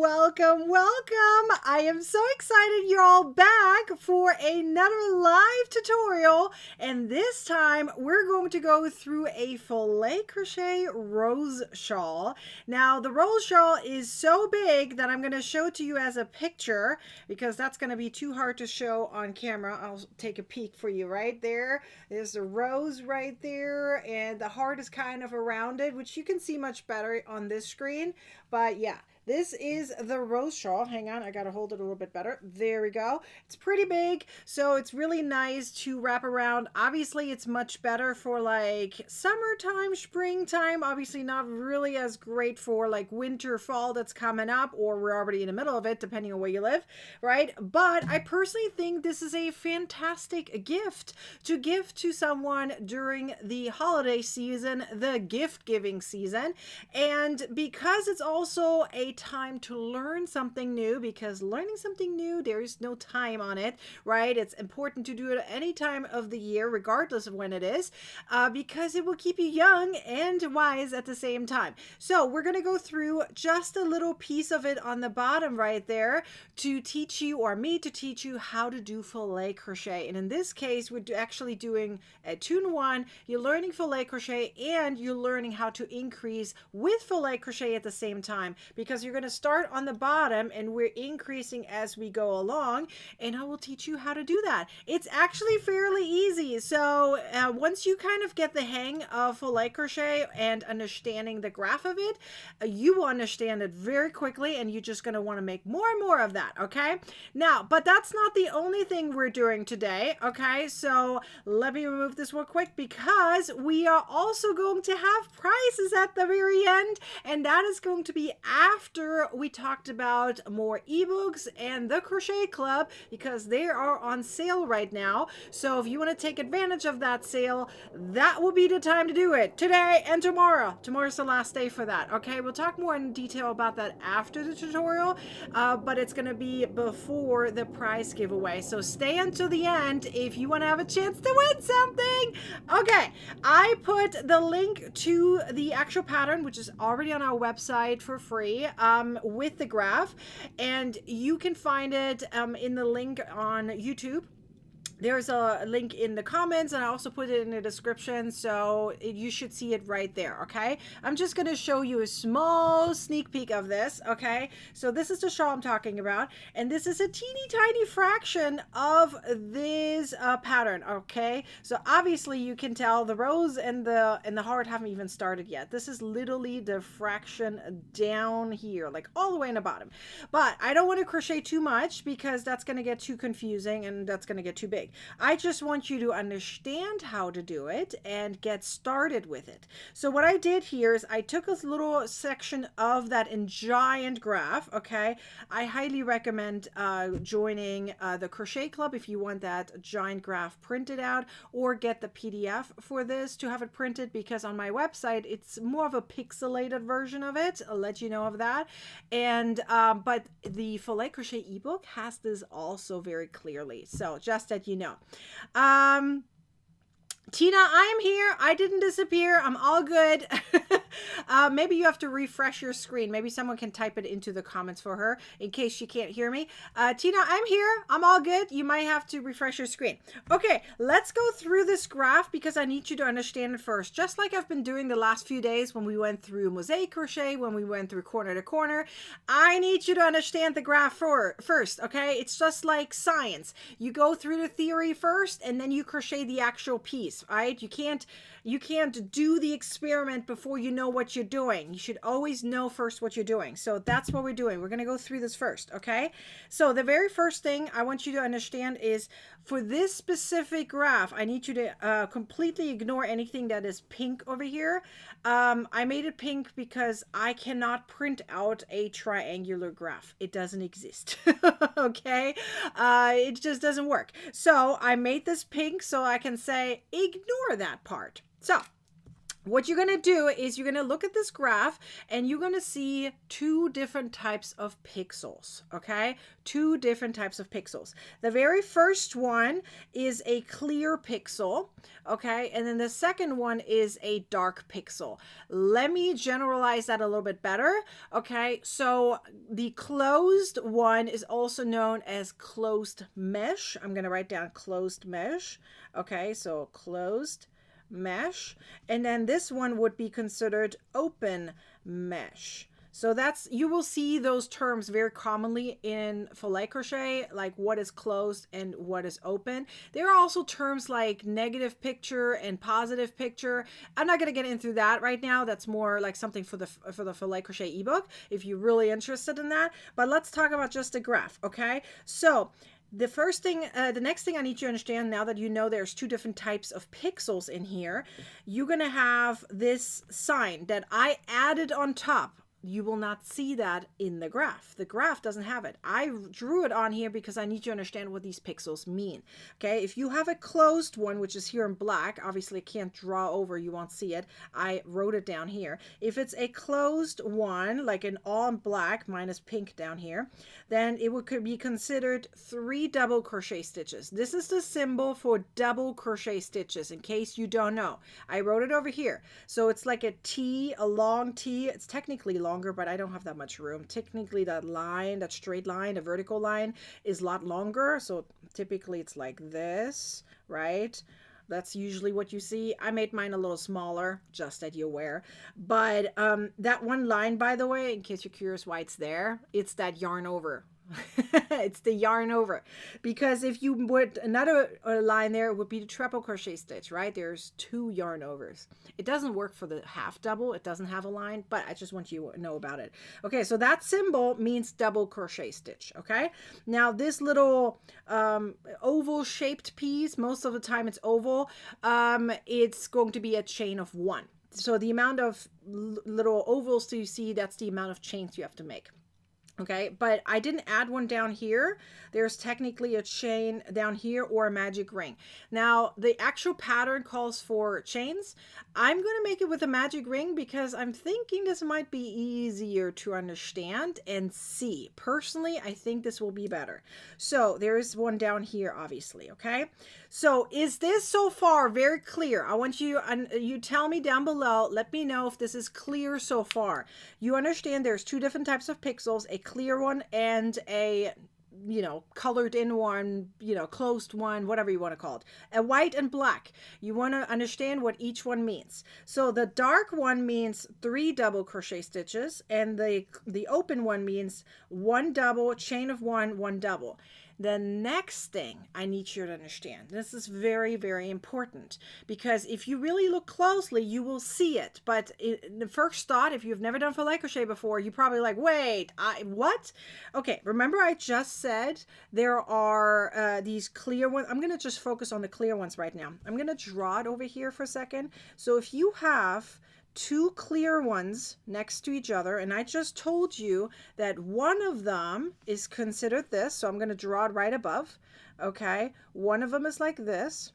welcome, welcome. I am so excited you're all back for another live tutorial. And this time we're going to go through a filet crochet rose shawl. Now the rose shawl is so big that I'm going to show it to you as a picture because that's going to be too hard to show on camera. I'll take a peek for you right there. There's the rose right there and the heart is kind of around it, which you can see much better on this screen. But yeah, this is the rose shawl. Hang on, I gotta hold it a little bit better. There we go. It's pretty big, so it's really nice to wrap around. Obviously, it's much better for like summertime, springtime. Obviously, not really as great for like winter, fall that's coming up, or we're already in the middle of it, depending on where you live, right? But I personally think this is a fantastic gift to give to someone during the holiday season, the gift-giving season. And because it's also a time to learn something new, because learning something new, there is no time on it, right? It's important to do it at any time of the year, regardless of when it is, because it will keep you young and wise at the same time. So we're going to go through just a little piece of it on the bottom right there to teach you, or me to teach you, how to do filet crochet. And in this case, we're actually doing a 2-in-1. You're learning filet crochet and you're learning how to increase with filet crochet at the same time, because you're going to start on the bottom and we're increasing as we go along, and I will teach you how to do that. It's actually fairly easy. So once you kind of get the hang of filet crochet and understanding the graph of it, you will understand it very quickly, and you're just going to want to make more and more of that. Okay, now, but that's not the only thing we're doing today. Okay, so let me remove this real quick, because we are also going to have prizes at the very end, and that is going to be after we talked about more ebooks and the crochet club, because they are on sale right now. So if you want to take advantage of that sale, that will be the time to do it, today and tomorrow. Tomorrow's the last day for that. Okay, we'll talk more in detail about that after the tutorial, but it's going to be before the prize giveaway, so stay until the end if you want to have a chance to win something. Okay, I put the link to the actual pattern, which is already on our website for free, with the graph, and you can find it in the link on YouTube. There's a link in the comments, and I also put it in the description, so you should see it right there. Okay, I'm just going to show you a small sneak peek of this. Okay, so this is the shawl I'm talking about, and this is a teeny tiny fraction of this pattern. Okay, so obviously you can tell the rose and the heart haven't even started yet. This is literally the fraction down here, like all the way in the bottom. But I don't want to crochet too much, because that's going to get too confusing and that's going to get too big. I just want you to understand how to do it and get started with it. So what I did here is I took a little section of that in giant graph. Okay, I highly recommend joining the crochet club if you want that giant graph printed out, or get the PDF for this to have it printed, because on my website it's more of a pixelated version of it. I'll let you know of that. And but the filet crochet ebook has this also very clearly, so just that you know. Tina, I am here. I didn't disappear. I'm all good. Maybe you have to refresh your screen. Maybe someone can type it into the comments for her in case she can't hear me. Tina, I'm here. I'm all good. You might have to refresh your screen. Okay, let's go through this graph, because I need you to understand it first. Just like I've been doing the last few days when we went through mosaic crochet, when we went through corner to corner, I need you to understand the graph first, okay? It's just like science. You go through the theory first, and then you crochet the actual piece. Right? You can't do the experiment before you know what you're doing. You should always know first what you're doing. So that's what we're doing. We're going to go through this first. Okay. So the very first thing I want you to understand is, for this specific graph, I need you to completely ignore anything that is pink over here. I made it pink because I cannot print out a triangular graph. It doesn't exist. Okay. It just doesn't work. So I made this pink so I can say, ignore that part. So what you're going to do is you're going to look at this graph and you're going to see two different types of pixels, okay? Two different types of pixels. The very first one is a clear pixel, okay? And then the second one is a dark pixel. Let me generalize that a little bit better, okay? So the closed one is also known as closed mesh. I'm going to write down closed mesh, okay? So closed mesh, and then this one would be considered open mesh. So that's, you will see those terms very commonly in filet crochet, like what is closed and what is open. There are also terms like negative picture and positive picture. I'm not going to get into that right now. That's more like something for the filet crochet ebook if you're really interested in that. But let's talk about just a graph, okay? So the next thing I need you to understand, now that you know there's two different types of pixels in here, you're going to have this sign that I added on top. You will not see that in the graph. The graph doesn't have it. I drew it on here because I need you to understand what these pixels mean. Okay, if you have a closed one, which is here in black, obviously I can't draw over, you won't see it. I wrote it down here. If it's a closed one, like an all black minus pink down here, then it could be considered 3 double crochet stitches. This is the symbol for double crochet stitches, in case you don't know. I wrote it over here. So it's like a T, a long T. It's technically longer, but I don't have that much room. Technically that line, that straight line, the vertical line is a lot longer. So typically it's like this, right? That's usually what you see. I made mine a little smaller, just that you're aware. But that one line, by the way, in case you're curious why it's there, it's that yarn over. It's the yarn over, because if you would another line there, it would be the treble crochet stitch, right? There's 2 yarn overs. It doesn't work for the half double. It doesn't have a line, but I just want you to know about it. Okay, so that symbol means double crochet stitch. Okay, now this little oval shaped piece, most of the time it's oval, it's going to be a chain of 1. So the amount of little ovals you see, that's the amount of chains you have to make. Okay, but I didn't add one down here. There's technically a chain down here or a magic ring. Now, the actual pattern calls for chains. I'm going to make it with a magic ring because I'm thinking this might be easier to understand and see. Personally, I think this will be better. So there is one down here, obviously, okay? So is this so far very clear? I want you, you tell me down below, let me know if this is clear so far. You understand there's 2 different types of pixels, a clear one and a, you know, colored in one, you know, closed one, whatever you want to call it. A white and black. You want to understand what each one means. So the dark one means 3 double crochet stitches, and the open one means 1 double, chain of 1, 1 double. The next thing I need you to understand, this is very, very important, because if you really look closely, you will see it. But the first thought, if you've never done filet crochet before, you're probably like, wait, what? Okay, remember I just said there are these clear ones. I'm going to just focus on the clear ones right now. I'm going to draw it over here for a second. So if you have 2 clear ones next to each other, and I just told you that one of them is considered this, so I'm going to draw it right above. Okay, one of them is like this.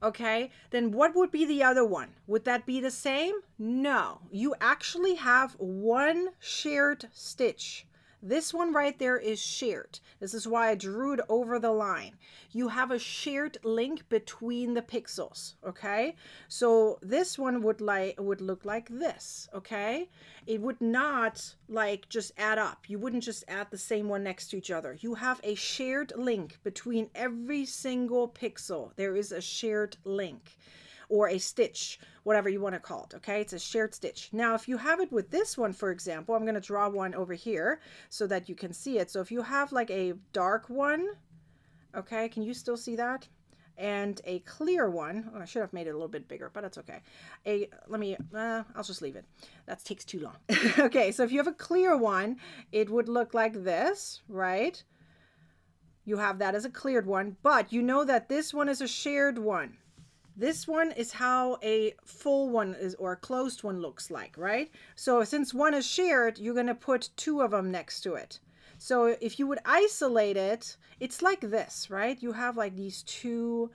Okay, then what would be the other one? Would that be the same? No, you actually have 1 shared stitch. This one right there is shared. This is why I drew it over the line. You have a shared link between the pixels, okay? So this one would look like this, okay? It would not like just add up. You wouldn't just add the same one next to each other. You have a shared link between every single pixel. There is a shared link, or a stitch, whatever you want to call it, okay? It's a shared stitch. Now, if you have it with this one, for example, I'm going to draw one over here so that you can see it. So if you have like a dark one, okay, can you still see that? And a clear one, oh, I should have made it a little bit bigger, but that's okay. I'll just leave it. That takes too long. Okay, so if you have a clear one, it would look like this, right? You have that as a cleared one, but you know that this one is a shared one. This one is how a full one is, or a closed one looks like, right? So since one is shared, you're going to put 2 of them next to it. So if you would isolate it, it's like this, right? You have like these 2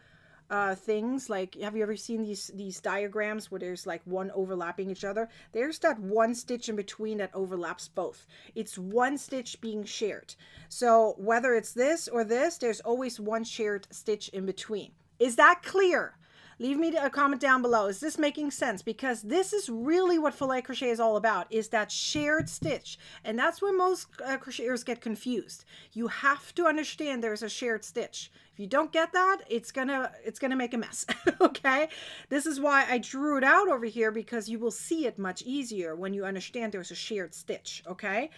things, like, have you ever seen these diagrams where there's like one overlapping each other? There's that one stitch in between that overlaps both. It's one stitch being shared. So whether it's this or this, there's always one shared stitch in between. Is that clear? Leave me a comment down below. Is this making sense? Because this is really what filet crochet is all about, is that shared stitch. And that's where most crocheters get confused. You have to understand there's a shared stitch. If you don't get that, it's gonna make a mess. Okay? This is why I drew it out over here, because you will see it much easier when you understand there's a shared stitch. Okay?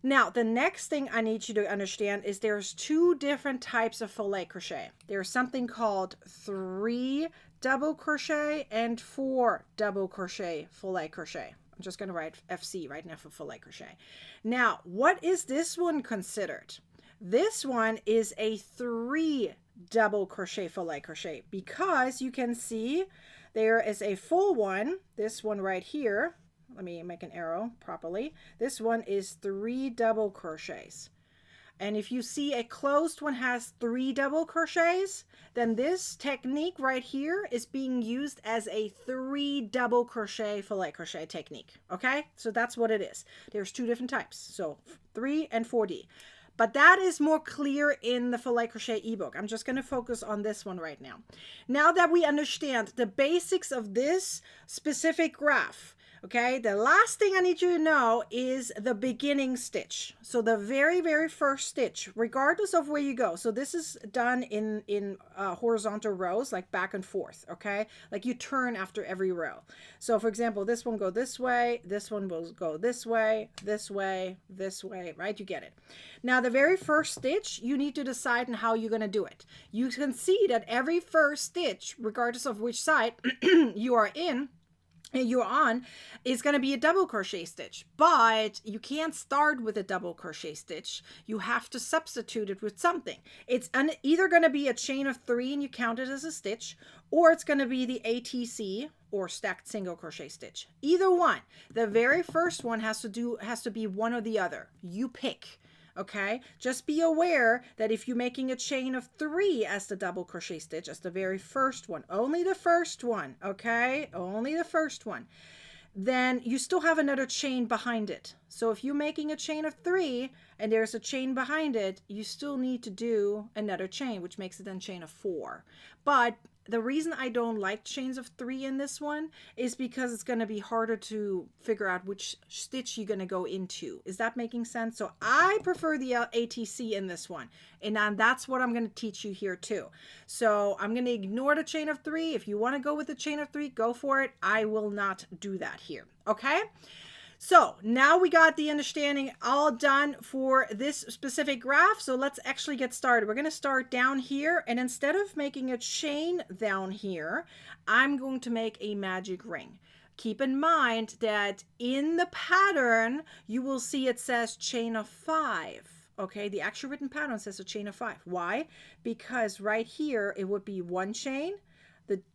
Now, the next thing I need you to understand is there's two different types of filet crochet. There's something called 3 double crochet and 4 double crochet filet crochet. I'm just going to write FC right now for filet crochet. Now, what is this one considered? This one is a 3 double crochet filet crochet, because you can see there is a full one, this one right here. Let me make an arrow properly. This one is 3 double crochets. And if you see a closed one has 3 double crochets, then this technique right here is being used as a 3 double crochet filet crochet technique. Okay? So that's what it is. There's 2 different types. So 3 and 4D. But that is more clear in the Filet Crochet ebook. I'm just going to focus on this one right now. Now that we understand the basics of this specific graph, okay, the last thing I need you to know is the beginning stitch. So the very, very first stitch, regardless of where you go. So this is done in horizontal rows, like back and forth, okay? Like you turn after every row. So for example, this one go this way, this one will go this way, this way, this way, right? You get it. Now the very first stitch, you need to decide on how you're going to do it. You can see that every first stitch, regardless of which side you are in, you're on, is going to be a double crochet stitch, but you can't start with a double crochet stitch. You have to substitute it with something. It's either going to be a chain of 3 and you count it as a stitch, or it's going to be the ATC, or stacked single crochet stitch. Either one. The very first one has to be one or the other. You pick. Okay, just be aware that if you're making a chain of 3 as the double crochet stitch, as the very first one, only the first one, okay, only the first one, then you still have another chain behind it. So if you're making a chain of 3 and there's a chain behind it, you still need to do another chain, which makes it then chain of 4. But the reason I don't like chains of 3 in this one is because it's going to be harder to figure out which stitch you're going to go into. Is that making sense? So I prefer the ATC in this one. And that's what I'm going to teach you here too. So I'm going to ignore the chain of 3. If you want to go with the chain of 3, go for it. I will not do that here. Okay? So now we got the understanding all done for this specific graph. So let's actually get started. We're going to start down here, and instead of making a chain down here, I'm going to make a magic ring. Keep in mind that in the pattern, you will see it says chain of 5. Okay, the actual written pattern says a chain of 5. Why? Because right here, it would be 1 chain.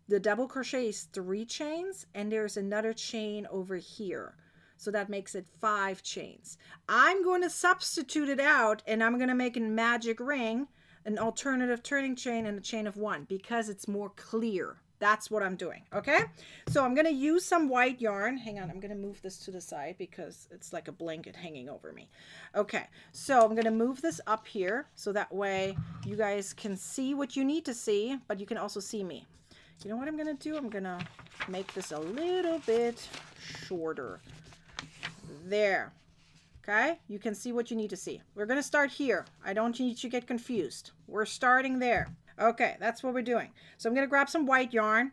The double crochet is 3 chains, and there's another chain over here. So that makes it 5 chains. I'm going to substitute it out, and I'm going to make a magic ring, an alternative turning chain, and a chain of 1 because it's more clear. That's what I'm doing, okay? So I'm going to use some white yarn. Hang on, I'm going to move this to the side because it's like a blanket hanging over me. Okay, so I'm going to move this up here so that way you guys can see what you need to see, but you can also see me. You know what I'm going to do? I'm going to make this a little bit shorter. There. Okay, you can see what you need to see. We're going to start here. I don't need you to get confused. We're starting there. Okay, that's what we're doing. So I'm going to grab some white yarn.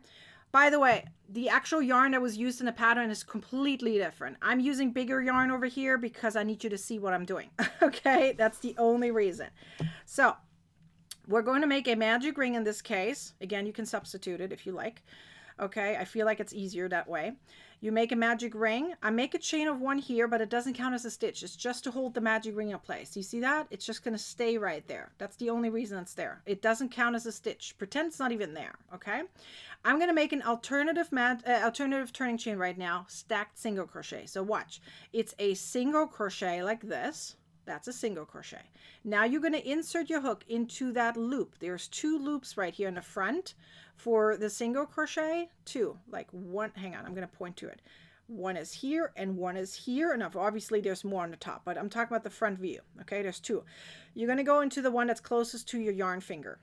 By the way, the actual yarn that was used in the pattern is completely different. I'm using bigger yarn over here because I need you to see what I'm doing. Okay, that's the only reason. So we're going to make a magic ring in this case. Again, you can substitute it if you like. Okay, I feel like it's easier that way. You make a magic ring. I make a chain of 1 here, but it doesn't count as a stitch. It's just to hold the magic ring in place. You see that? It's just going to stay right there. That's the only reason it's there. It doesn't count as a stitch. Pretend it's not even there, okay? I'm going to make an alternative turning chain right now, stacked single crochet. So watch. It's a single crochet like this, That's a single crochet. Now you're going to insert your hook into that loop. There's 2 loops right here in the front for the single crochet. 2, like one, hang on, I'm going to point to it. One is here and one is here. And obviously there's more on the top, but I'm talking about the front view. Okay, there's 2. You're going to go into the one that's closest to your yarn finger.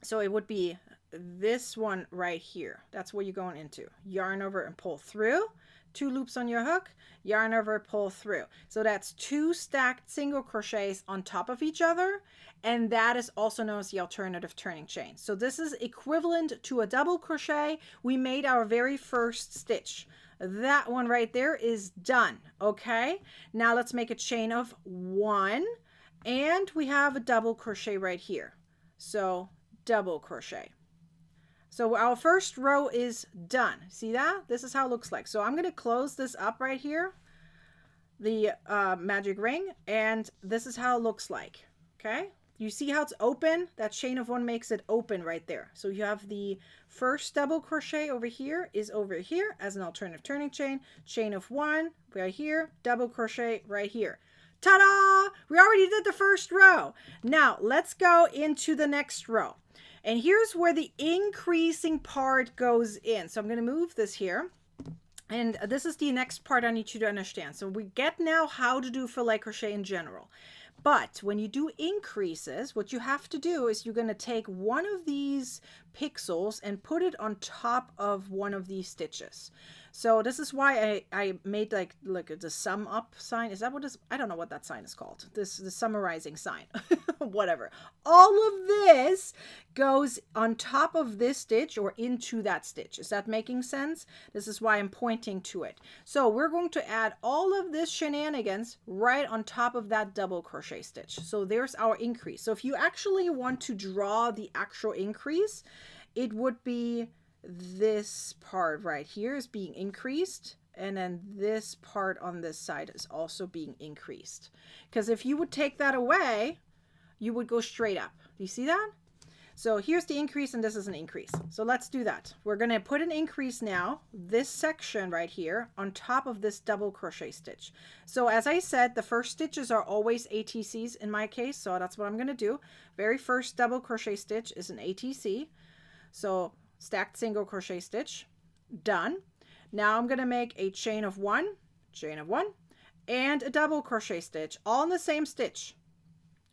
So it would be this one right here. That's where you're going into. Yarn over and pull through. 2 loops on your hook, yarn over, pull through. So that's 2 stacked single crochets on top of each other, and that is also known as the alternative turning chain. So this is equivalent to a double crochet. We made our very first stitch. That one right there is done. Okay, now let's make a chain of 1, and we have a double crochet right here. So double crochet. So our first row is done. See that? This is how it looks like. So I'm going to close this up right here, the magic ring, and this is how it looks like. Okay? You see how it's open? That chain of 1 makes it open right there. So you have the first double crochet over here is over here as an alternative turning chain. Chain of 1 right here, double crochet right here. Ta-da! We already did the first row. Now let's go into the next row. And here's where the increasing part goes in. So I'm going to move this here. And this is the next part I need you to understand. So we get now how to do filet crochet in general. But when you do increases, what you have to do is you're going to take one of these pixels and put it on top of one of these stitches. So this is why I made like the sum up sign. Is that what is? I don't know what that sign is called. The summarizing sign, whatever. All of this goes on top of this stitch or into that stitch. Is that making sense? This is why I'm pointing to it. So we're going to add all of this shenanigans right on top of that double crochet stitch. So there's our increase. So if you actually want to draw the actual increase, it would be this part right here is being increased, and then this part on this side is also being increased, because if you would take that away, you would go straight up. Do you see that? So here's the increase and this is an increase. So let's do that. We're going to put an increase now, this section right here, on top of this double crochet stitch. So as I said, the first stitches are always ATCs in my case, so that's what I'm going to do. Very first double crochet stitch is an ATC. So stacked single crochet stitch, done. Now I'm going to make a chain of 1, and a double crochet stitch, all in the same stitch,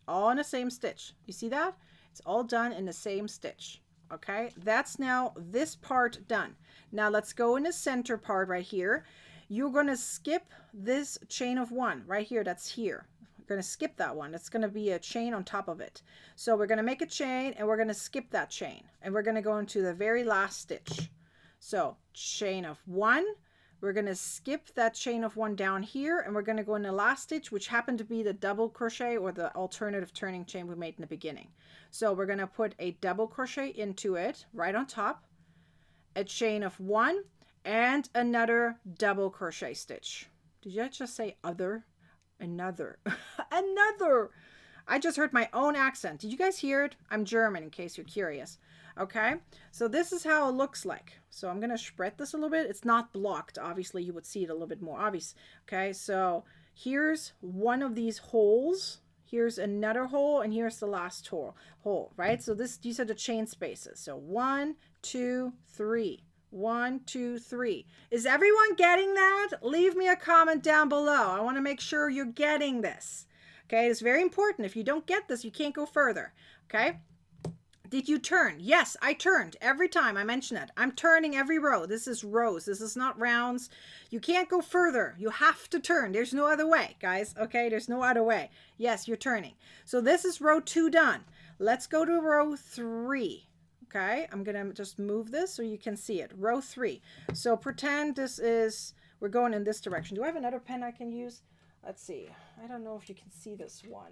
all in the same stitch. You see that? It's all done in the same stitch. Okay, that's now this part done. Now let's go in the center part right here. You're going to skip this chain of 1 right here. That's here. We're going to skip that one. It's going to be a chain on top of it. So we're going to make a chain and we're going to skip that chain. And we're going to go into the very last stitch. So chain of 1. We're going to skip that chain of 1 down here. And we're going to go in the last stitch, which happened to be the double crochet or the alternative turning chain we made in the beginning. So we're going to put a double crochet into it right on top. A chain of 1 and another double crochet stitch. Did I just say other? Another. Another. I just heard my own accent. Did you guys hear it? I'm German, in case you're curious. Okay, so this is how it looks like. So I'm going to spread this a little bit. It's not blocked. Obviously, you would see it a little bit more obvious. Okay, so here's one of these holes. Here's another hole, and here's the last hole, right? So these are the chain spaces. So 1, 2, 3. 1, 2, 3. Is everyone getting that? Leave me a comment down below. I want to make sure you're getting this. Okay, it's very important. If you don't get this, you can't go further. Okay, did you turn? Yes, I turned every time I mention it. I'm turning every row. This is rows. This is not rounds. You can't go further. You have to turn. There's no other way, guys. Okay, there's no other way. Yes, you're turning. So this is row 2 done. Let's go to row 3. Okay, I'm going to just move this so you can see it. Row 3. So pretend this is, we're going in this direction. Do I have another pen I can use? Let's see. I don't know if you can see this one.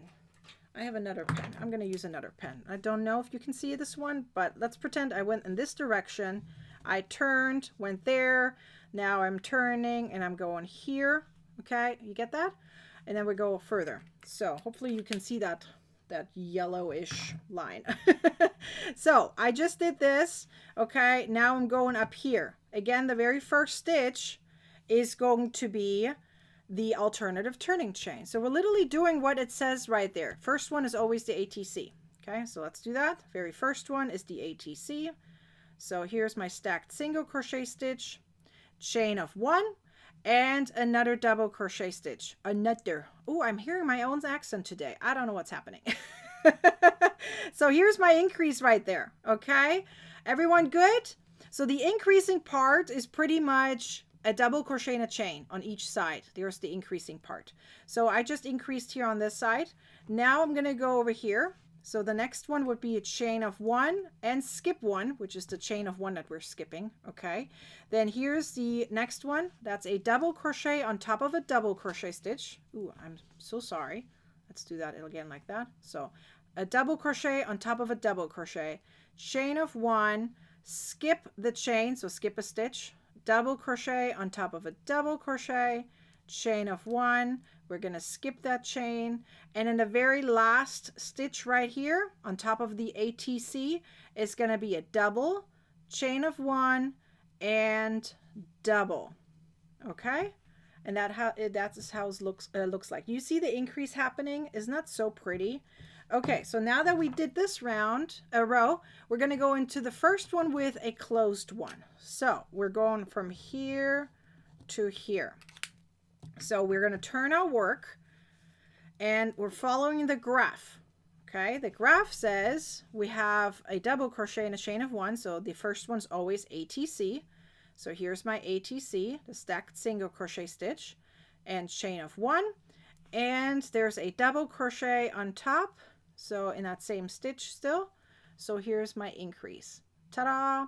I have another pen. I'm going to use another pen. I don't know if you can see this one, but let's pretend I went in this direction. I turned, went there. Now I'm turning and I'm going here. Okay, you get that? And then we go further. So hopefully you can see that yellowish line. So I just did this. Okay, now I'm going up here. Again, the very first stitch is going to be the alternative turning chain. So we're literally doing what it says right there. First one is always the ATC. Okay, so let's do that. Very first one is the ATC. So here's my stacked single crochet stitch, chain of 1, and another double crochet stitch. Another. Oh, I'm hearing my own accent today. I don't know what's happening. So here's my increase right there. Okay, everyone good? So the increasing part is pretty much a double crochet and a chain on each side. There's the increasing part. So I just increased here on this side. Now I'm going to go over here. So the next one would be a chain of 1 and skip 1, which is the chain of 1 that we're skipping. Okay, then here's the next one. That's a double crochet on top of a double crochet stitch. Ooh, I'm so sorry. Let's do that again like that. So a double crochet on top of a double crochet, chain of 1, skip the chain, so skip a stitch, double crochet on top of a double crochet, chain of 1, we're going to skip that chain, and in the very last stitch right here on top of the ATC is going to be a double, chain of 1, and double. Okay, and that's how it looks like. You see the increase happening? Isn't that so pretty? Okay, so now that we did this row, we're going to go into the first one with a closed one. So we're going from here to here. So we're going to turn our work, and we're following the graph. Okay, the graph says we have a double crochet and a chain of 1. So the first one's always ATC. So here's my ATC, the stacked single crochet stitch, and chain of 1. And there's a double crochet on top. So in that same stitch still. So here's my increase. Ta-da!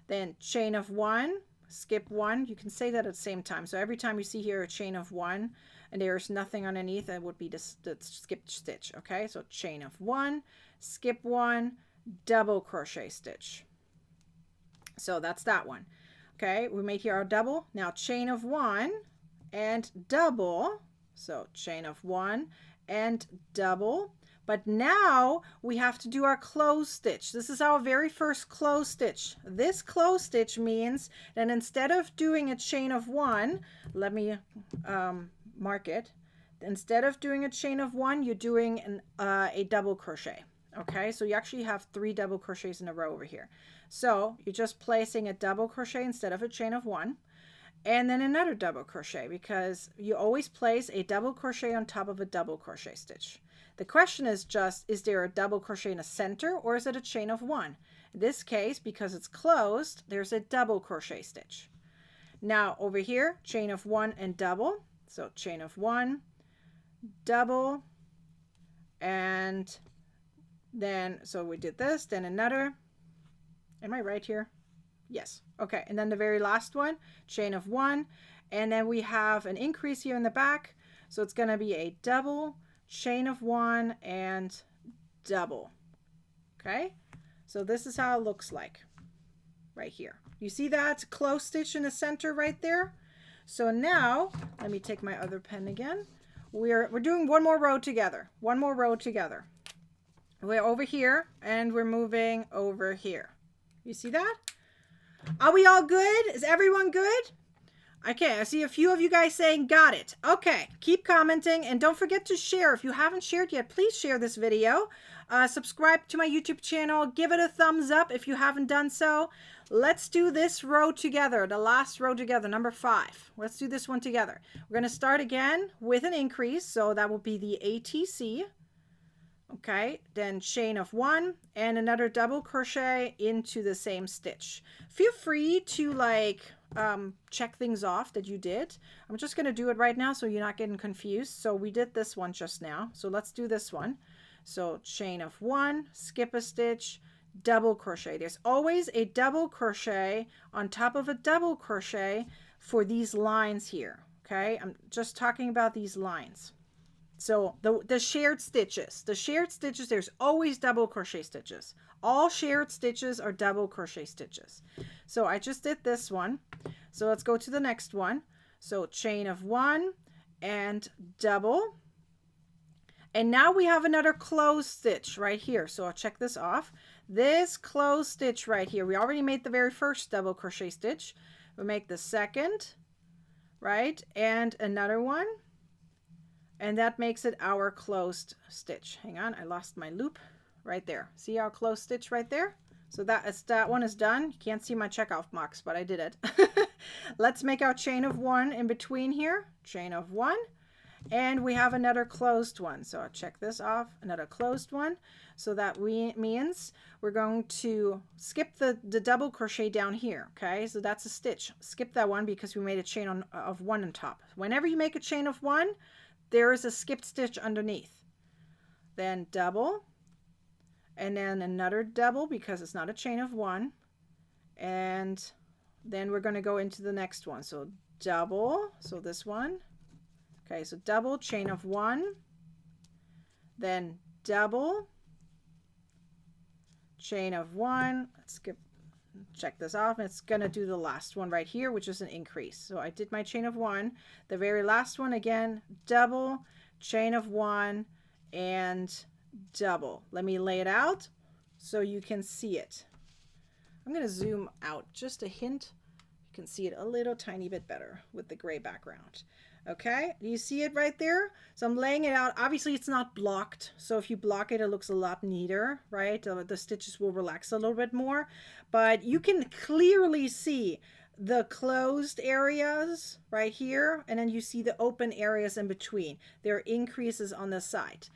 Then chain of 1, skip 1. You can say that at the same time. So every time you see here a chain of 1 and there's nothing underneath, that would be the skipped stitch. Okay, so chain of 1, skip 1, double crochet stitch. So that's that one. Okay, we made here our double. Now chain of 1 and double. So chain of 1 and double. But now we have to do our closed stitch. This is our very first closed stitch. This closed stitch means that instead of doing a chain of 1, let me mark it. Instead of doing a chain of 1, you're doing a double crochet. Okay, so you actually have 3 double crochets in a row over here. So you're just placing a double crochet instead of a chain of 1. And then another double crochet, because you always place a double crochet on top of a double crochet stitch. The question is just, is there a double crochet in the center, or is it a chain of 1? In this case, because it's closed, there's a double crochet stitch. Now over here, chain of 1 and double. So chain of 1, double, and then, so we did this, then another. Am I right here? Yes. Okay, and then the very last one, chain of 1, and then we have an increase here in the back. So it's going to be a double, chain of 1, and double. Okay, so this is how it looks like right here. You see that closed stitch in the center right there? So now let me take my other pen again. We're doing one more row together. One more row together. We're over here and we're moving over here. You see that? Are we all good? Is everyone good? Okay, I see a few of you guys saying got it. Okay, keep commenting, and don't forget to share. If you haven't shared yet, please share this video. Subscribe to my YouTube channel. Give it a thumbs up if you haven't done so. Let's do this row together, the last row together, number 5. Let's do this one together. We're going to start again with an increase, so that will be the ATC. Okay, then chain of 1 and another double crochet into the same stitch. Feel free to check things off that you did. I'm just going to do it right now so you're not getting confused. So we did this one just now, so let's do this one. So chain of 1, skip a stitch, double crochet. There's always a double crochet on top of a double crochet for these lines here. Okay, I'm just talking about these lines. So the shared stitches, there's always double crochet stitches. All shared stitches are double crochet stitches. So I just did this one. So let's go to the next one. So chain of 1 and double. And now we have another closed stitch right here. So I'll check this off. This closed stitch right here, we already made the very first double crochet stitch. We make the second, right? And another one. And that makes it our closed stitch. Hang on, I lost my loop right there. See our closed stitch right there? So that one is done. You can't see my checkoff box, but I did it. Let's make our chain of 1 in between here. Chain of 1. And we have another closed one. So I'll check this off, another closed one. So that means we're going to skip the double crochet down here. Okay, so that's a stitch. Skip that one because we made a chain of 1 on top. Whenever you make a chain of 1, there is a skipped stitch underneath. Then double, and then another double because it's not a chain of 1. And then we're going to go into the next one. So double, so this one. Okay, so double, chain of 1, then double, chain of 1. Let's check this off. It's going to do the last one right here, which is an increase. So I did my chain of 1. The very last one again, double, chain of 1, and double. Let me lay it out so you can see it. I'm going to zoom out just a hint. You can see it a little tiny bit better with the gray background. Okay, do you see it right there? So I'm laying it out. Obviously it's not blocked, so if you block it, it looks a lot neater, right? The stitches will relax a little bit more, but you can clearly see the closed areas right here, and then you see the open areas in between. There are increases on the side.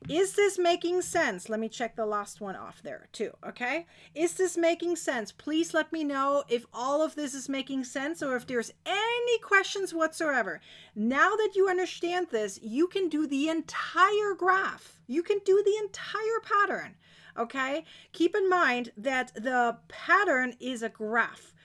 Is this making sense? Let me check the last one off there too, okay? Is this making sense? Please let me know if all of this is making sense or if there's any questions whatsoever. Now that you understand this, you can do the entire graph. You can do the entire pattern, okay? Keep in mind that the pattern is a graph.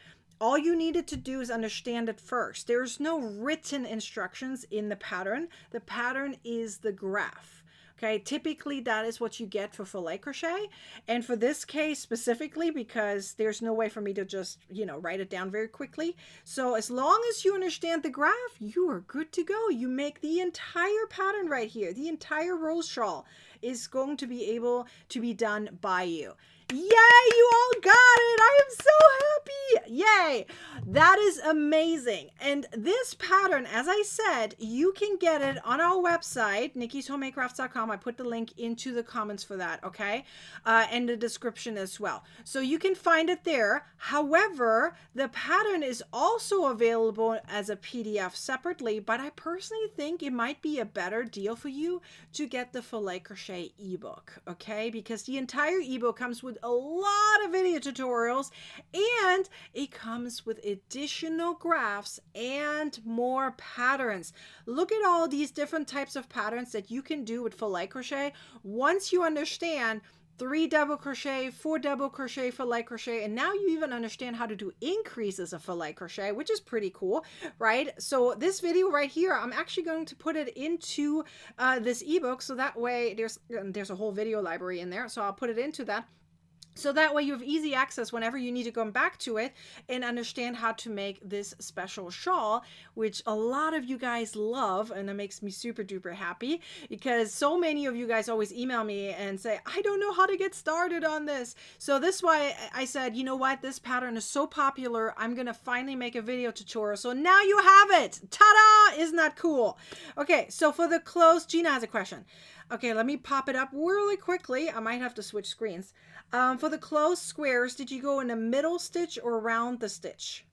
All you needed to do is understand it first. There's no written instructions in the pattern. The pattern is the graph. Okay, typically that is what you get for filet crochet. And for this case specifically, because there's no way for me to just, write it down very quickly. So as long as you understand the graph, you are good to go. You make the entire pattern right here. The entire rose shawl is going to be able to be done by you. Yay, you all got it. I am so happy. Yay. That is amazing. And this pattern, as I said, you can get it on our website, nikkishomemakercrafts.com. I put the link into the comments for that, okay? And the description as well. So you can find it there. However, the pattern is also available as a PDF separately, but I personally think it might be a better deal for you to get the Filet Crochet ebook, okay? Because the entire ebook comes with a lot of video tutorials, and it comes with additional graphs and more patterns. Look at all these different types of patterns that you can do with filet crochet. Once you understand 3 double crochet, 4 double crochet, filet crochet, and now you even understand how to do increases of filet crochet, which is pretty cool, right? So this video right here, I'm actually going to put it into this ebook, so that way there's a whole video library in there, so I'll put it into that. So that way you have easy access whenever you need to come back to it and understand how to make this special shawl, which a lot of you guys love, and that makes me super duper happy because so many of you guys always email me and say, I don't know how to get started on this. So this is why I said, you know what, this pattern is so popular, I'm gonna finally make a video tutorial. So now you have it. Ta-da! Isn't that cool? Okay, so for the clothes, Gina has a question. Okay, let me pop it up really quickly. I might have to switch screens. For the closed squares, did you go in the middle stitch or around the stitch?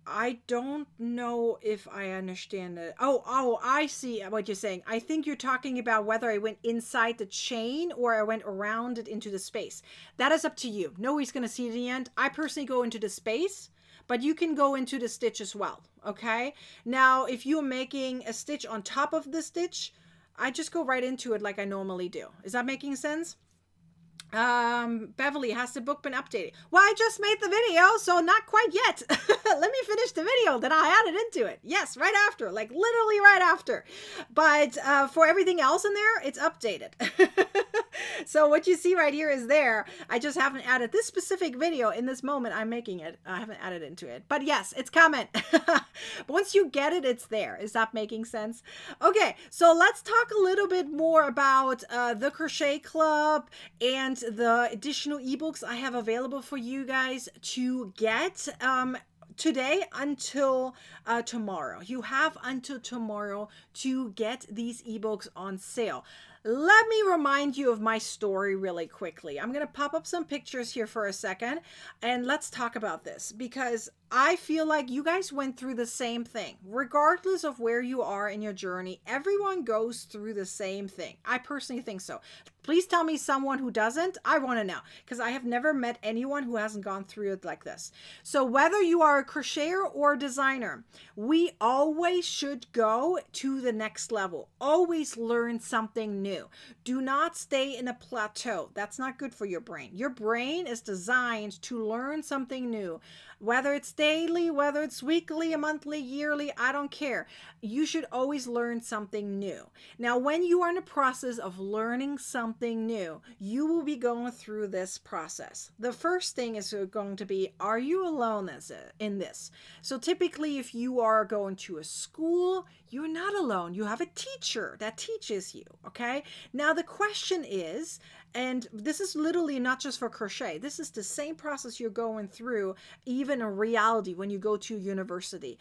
I don't know if I understand it. Oh, I see what you're saying. I think you're talking about whether I went inside the chain or I went around it into the space. That is up to you. Nobody's going to see the end. I personally go into the space, but you can go into the stitch as well, okay? Now, if you're making a stitch on top of the stitch, I just go right into it like I normally do. Is that making sense? Beverly, has the book been updated? Well, I just made the video, so not quite yet. Let me finish the video, then I added into it. Yes, right after, like literally right after. But for everything else in there, it's updated. So what you see right here is there. I just haven't added this specific video in this moment. I'm making it. I haven't added into it. But yes, it's coming. But once you get it, it's there. Is that making sense? Okay, so let's talk a little bit more about the Crochet Club and the additional ebooks I have available for you guys to get. today until tomorrow. You have until tomorrow to get these ebooks on sale. Let me remind you of my story really quickly. I'm going to pop up some pictures here for a second and let's talk about this, because I feel like you guys went through the same thing. Regardless of where you are in your journey, everyone goes through the same thing. I personally think so. Please tell me someone who doesn't. I want to know, because I have never met anyone who hasn't gone through it like this. So whether you are a crocheter or a designer, we always should go to the next level. Always learn something new. Do not stay in a plateau. That's not good for your brain. Your brain is designed to learn something new. Whether it's daily, whether it's weekly, monthly, yearly, I don't care. You should always learn something new. Now, when you are in the process of learning something new, you will be going through this process. The first thing is going to be, are you alone in this? So typically, if you are going to a school, you're not alone. You have a teacher that teaches you, okay? Now, the question is, and this is literally not just for crochet, this is the same process you're going through even in reality when you go to university.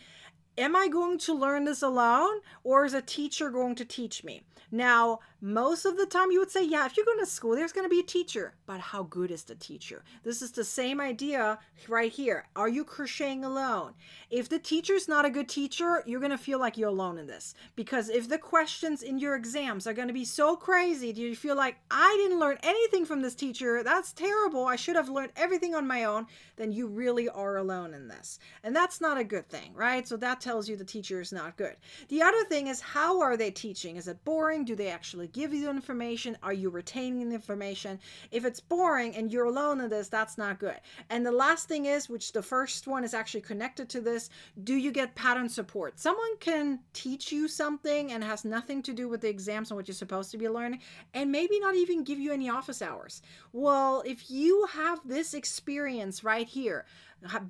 Am I going to learn this alone, or is a teacher going to teach me? Now, most of the time you would say, yeah, if you're going to school, there's going to be a teacher. But how good is the teacher? This is the same idea right here. Are you crocheting alone? If the teacher's not a good teacher, you're going to feel like you're alone in this. Because if the questions in your exams are going to be so crazy, do you feel like, I didn't learn anything from this teacher, that's terrible, I should have learned everything on my own, then you really are alone in this. And that's not a good thing, right? So that tells you the teacher is not good. The other thing is, how are they teaching? Is it boring? Do they actually give you the information? Are you retaining the information? If it's boring and you're alone in this, that's not good. And the last thing is, which the first one is actually connected to this, do you get pattern support? Someone can teach you something and has nothing to do with the exams and what you're supposed to be learning, and maybe not even give you any office hours. Well, if you have this experience right here,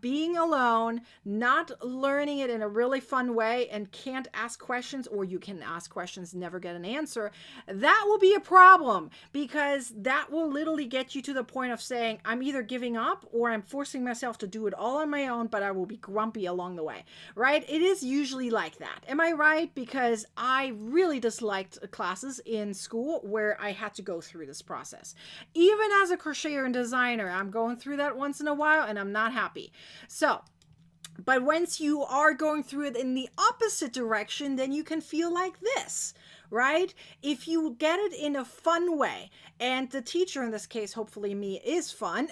being alone, not learning it in a really fun way, and can't ask questions, or you can ask questions, never get an answer, that will be a problem, because that will literally get you to the point of saying, I'm either giving up or I'm forcing myself to do it all on my own, but I will be grumpy along the way, right? It is usually like that. Am I right? Because I really disliked classes in school where I had to go through this process. Even as a crocheter and designer, I'm going through that once in a while and I'm not happy. So, but once you are going through it in the opposite direction, then you can feel like this, right? If you get it in a fun way, and the teacher in this case, hopefully me, is fun,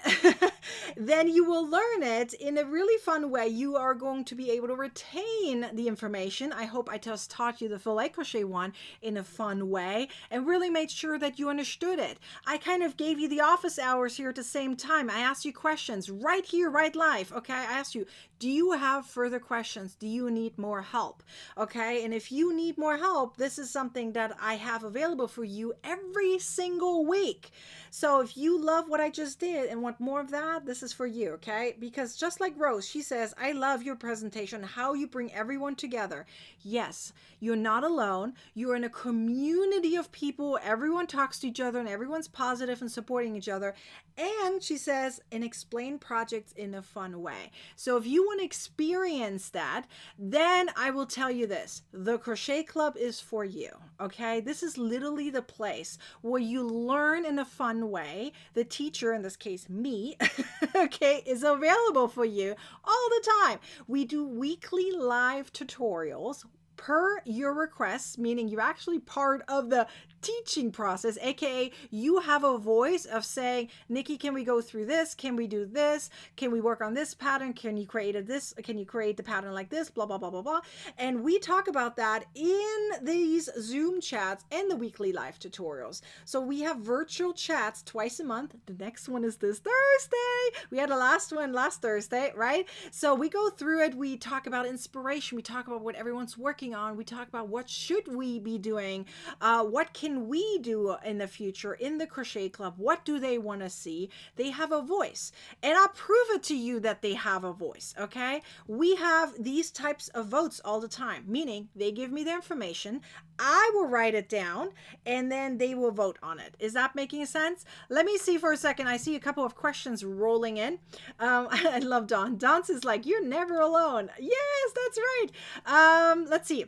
then you will learn it in a really fun way. You are going to be able to retain the information. I hope I just taught you the Filet Crochet one in a fun way and really made sure that you understood it. I kind of gave you the office hours here at the same time. I asked you questions right here, right live. Okay, I asked you, do you have further questions? Do you need more help? Okay, and if you need more help, this is something that I have available for you every single week. So if you love what I just did and want more of that, this is for you, okay? Because just like Rose, she says, I love your presentation, how you bring everyone together. Yes, you're not alone. You're in a community of people. Everyone talks to each other and everyone's positive and supporting each other. And she says, and explain projects in a fun way. So if you want to experience that, then I will tell you this, the Crochet Club is for you, okay? This is literally the place where you learn in a fun way. The teacher, in this case, me, okay, is available for you all the time. We do weekly live tutorials per your requests, meaning you're actually part of the teaching process, aka you have a voice of saying, Nikki, can we go through this? Can we do this? Can we work on this pattern? Can you create this? Can you create the pattern like this? Blah, blah, blah, blah, blah. And we talk about that in these Zoom chats and the weekly live tutorials. So we have virtual chats twice a month. The next one is this Thursday. We had the last one last Thursday, right? So we go through it. We talk about inspiration. We talk about what everyone's working working on. We talk about what should we be doing, what can we do in the future in the Crochet Club, what do they want to see. They have a voice, and I'll prove it to you that they have a voice. Okay, we have these types of votes all the time, meaning they give me the information, I will write it down, and then they will vote on it. Is that making sense? Let me see for a second. I see a couple of questions rolling in. I love Dawn. Dawn is like, you're never alone. Yes, that's right. Let's see.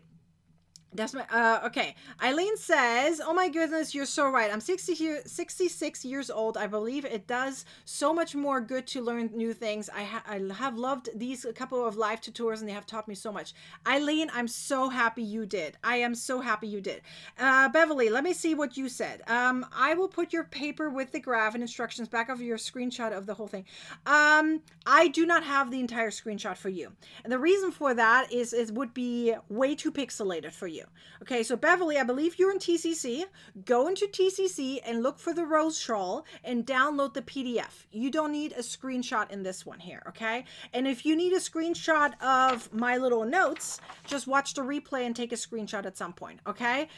That's my, okay. Eileen says, oh my goodness, you're so right. I'm 66 years old. I believe it does so much more good to learn new things. I have loved these a couple of live tutors, and they have taught me so much. Eileen, I'm so happy you did. I am so happy you did. Beverly, let me see what you said. I will put your paper with the graph and instructions back of your screenshot of the whole thing. I do not have the entire screenshot for you. And the reason for that is it would be way too pixelated for you. Okay, so Beverly, I believe you're in TCC. Go into TCC and look for the Rose Shawl and download the PDF. You don't need a screenshot in this one here, okay? And if you need a screenshot of my little notes, just watch the replay and take a screenshot at some point, okay?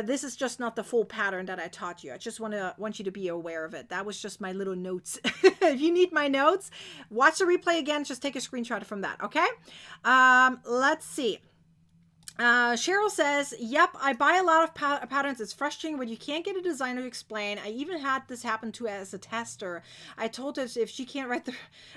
This is just not the full pattern that I taught you. I just want you to be aware of it. That was just my little notes. If you need my notes, watch the replay again. Just take a screenshot from that, okay? Let's see. Cheryl says, yep, I buy a lot of patterns. It's frustrating when you can't get a designer to explain. I even had this happen to as a tester. I told her if she can't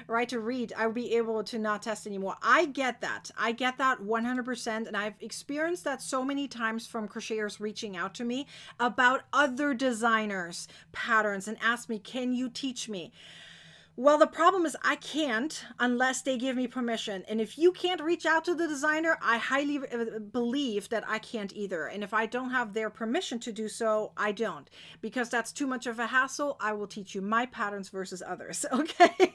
write to read, I would be able to not test anymore. I get that. I get that 100%. And I've experienced that so many times from crocheters reaching out to me about other designers' patterns and ask me, can you teach me? Well, the problem is I can't unless they give me permission. And if you can't reach out to the designer, I highly believe that I can't either. And if I don't have their permission to do so, I don't. Because that's too much of a hassle. I will teach you my patterns versus others, okay?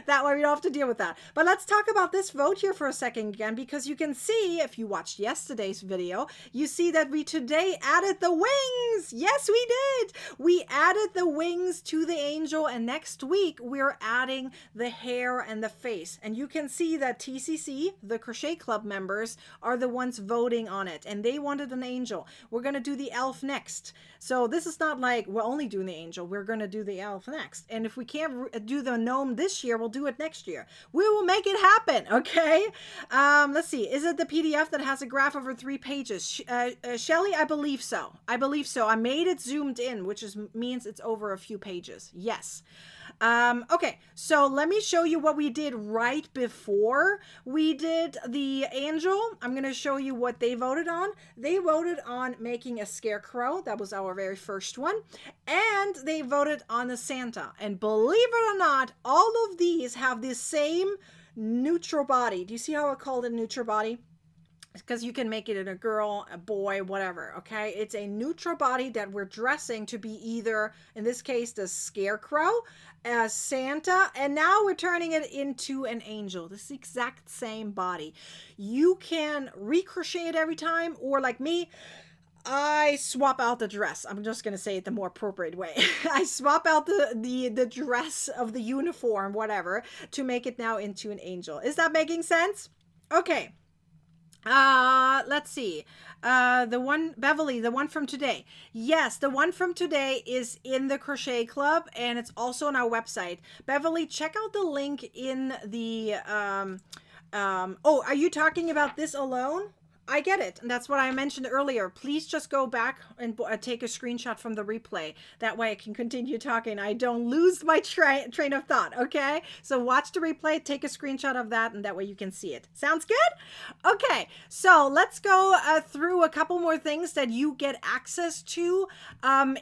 That way we don't have to deal with that. But let's talk about this vote here for a second again, because you can see, if you watched yesterday's video, you see that we today added the wings. Yes, we did. We added the wings to the angel, and next week we're adding the hair and the face. And you can see that TCC, the Crochet Club members, are the ones voting on it, and they wanted an angel. We're going to do the elf next. So this is not like we're only doing the angel. We're going to do the elf next. And if we can't do the gnome this year, we'll do it next year. We will make it happen, okay? Let's see. Is it the PDF that has a graph over 3 pages? Shelly, I believe so. I believe so. I made it zoomed in, which means it's over a few pages. Yes. Okay, so let me show you what we did right before we did the angel. I'm going to show you what they voted on. They voted on making a scarecrow. That was our very first one. And they voted on the Santa. And believe it or not, all of these have the same neutral body. Do you see how I called it neutral body? Because you can make it in a girl, a boy, whatever, okay? It's a neutral body that we're dressing to be either, in this case, the scarecrow, as Santa, and now we're turning it into an angel. This exact same body. You can recrochet it every time, or like me, I swap out the dress. I'm just going to say it the more appropriate way. I swap out the dress of the uniform, whatever, to make it now into an angel. Is that making sense? Okay. Let's see. Beverly, the one from today. Yes, the one from today is in the Crochet Club, and it's also on our website. Beverly, check out the link in the, oh, are you talking about this alone? I get it. And that's what I mentioned earlier. Please just go back and take a screenshot from the replay. That way I can continue talking. I don't lose my train of thought. Okay. So watch the replay, take a screenshot of that, and that way you can see it. Sounds good? Okay. So let's go through a couple more things that you get access to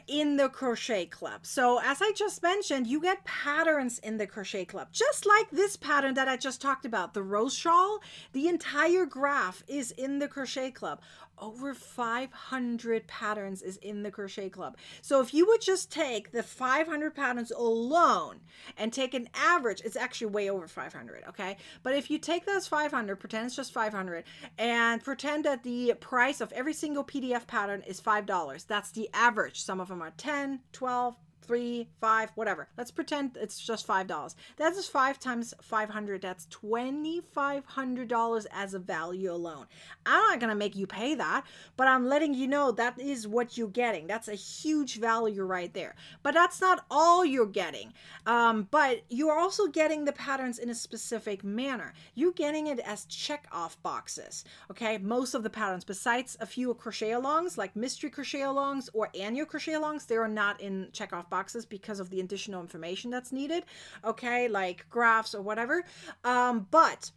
in the Crochet Club. So as I just mentioned, you get patterns in the Crochet Club, just like this pattern that I just talked about, the Rose Shawl. The entire graph is in the Crochet Club. Over 500 patterns is in the Crochet Club. So if you would just take the 500 patterns alone and take an average, it's actually way over 500, okay? But if you take those 500, pretend it's just 500, and pretend that the price of every single PDF pattern is $5. That's the average. Some of them are 10, 12, 3, 5, whatever. Let's pretend it's just $5. That's just 5 times 500. That's $2,500 as a value alone. I'm not going to make you pay that, but I'm letting you know that is what you're getting. That's a huge value right there. But that's not all you're getting. But you're also getting the patterns in a specific manner. You're getting it as check-off boxes. Okay, most of the patterns, besides a few crochet alongs, like mystery crochet alongs or annual crochet alongs, they are not in check-off boxes because of the additional information that's needed. Okay, like graphs or whatever. But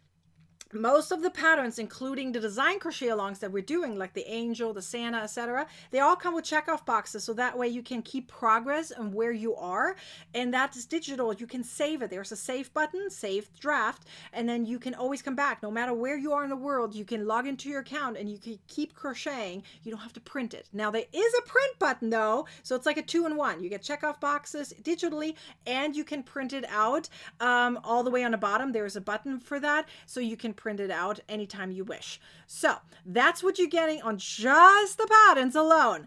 most of the patterns, including the design crochet alongs that we're doing, like the angel, the Santa, etc., they all come with checkoff boxes, so that way you can keep progress on where you are, and that is digital. You can save it. There's a save button, save draft, and then you can always come back. No matter where you are in the world, you can log into your account and you can keep crocheting. You don't have to print it. Now, there is a print button, though, so it's like a 2-in-1. You get checkoff boxes digitally, and you can print it out all the way on the bottom. There's a button for that, so you can print it out anytime you wish. So that's what you're getting on just the patterns alone.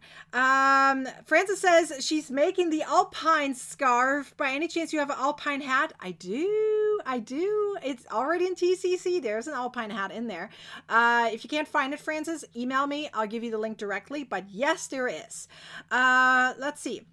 Frances says she's making the alpine scarf. By any chance you have an alpine hat? I do. It's already in TCC. There's an alpine hat in there. If you can't find it, Frances, email me. I'll give you the link directly. But yes, there is. Let's see.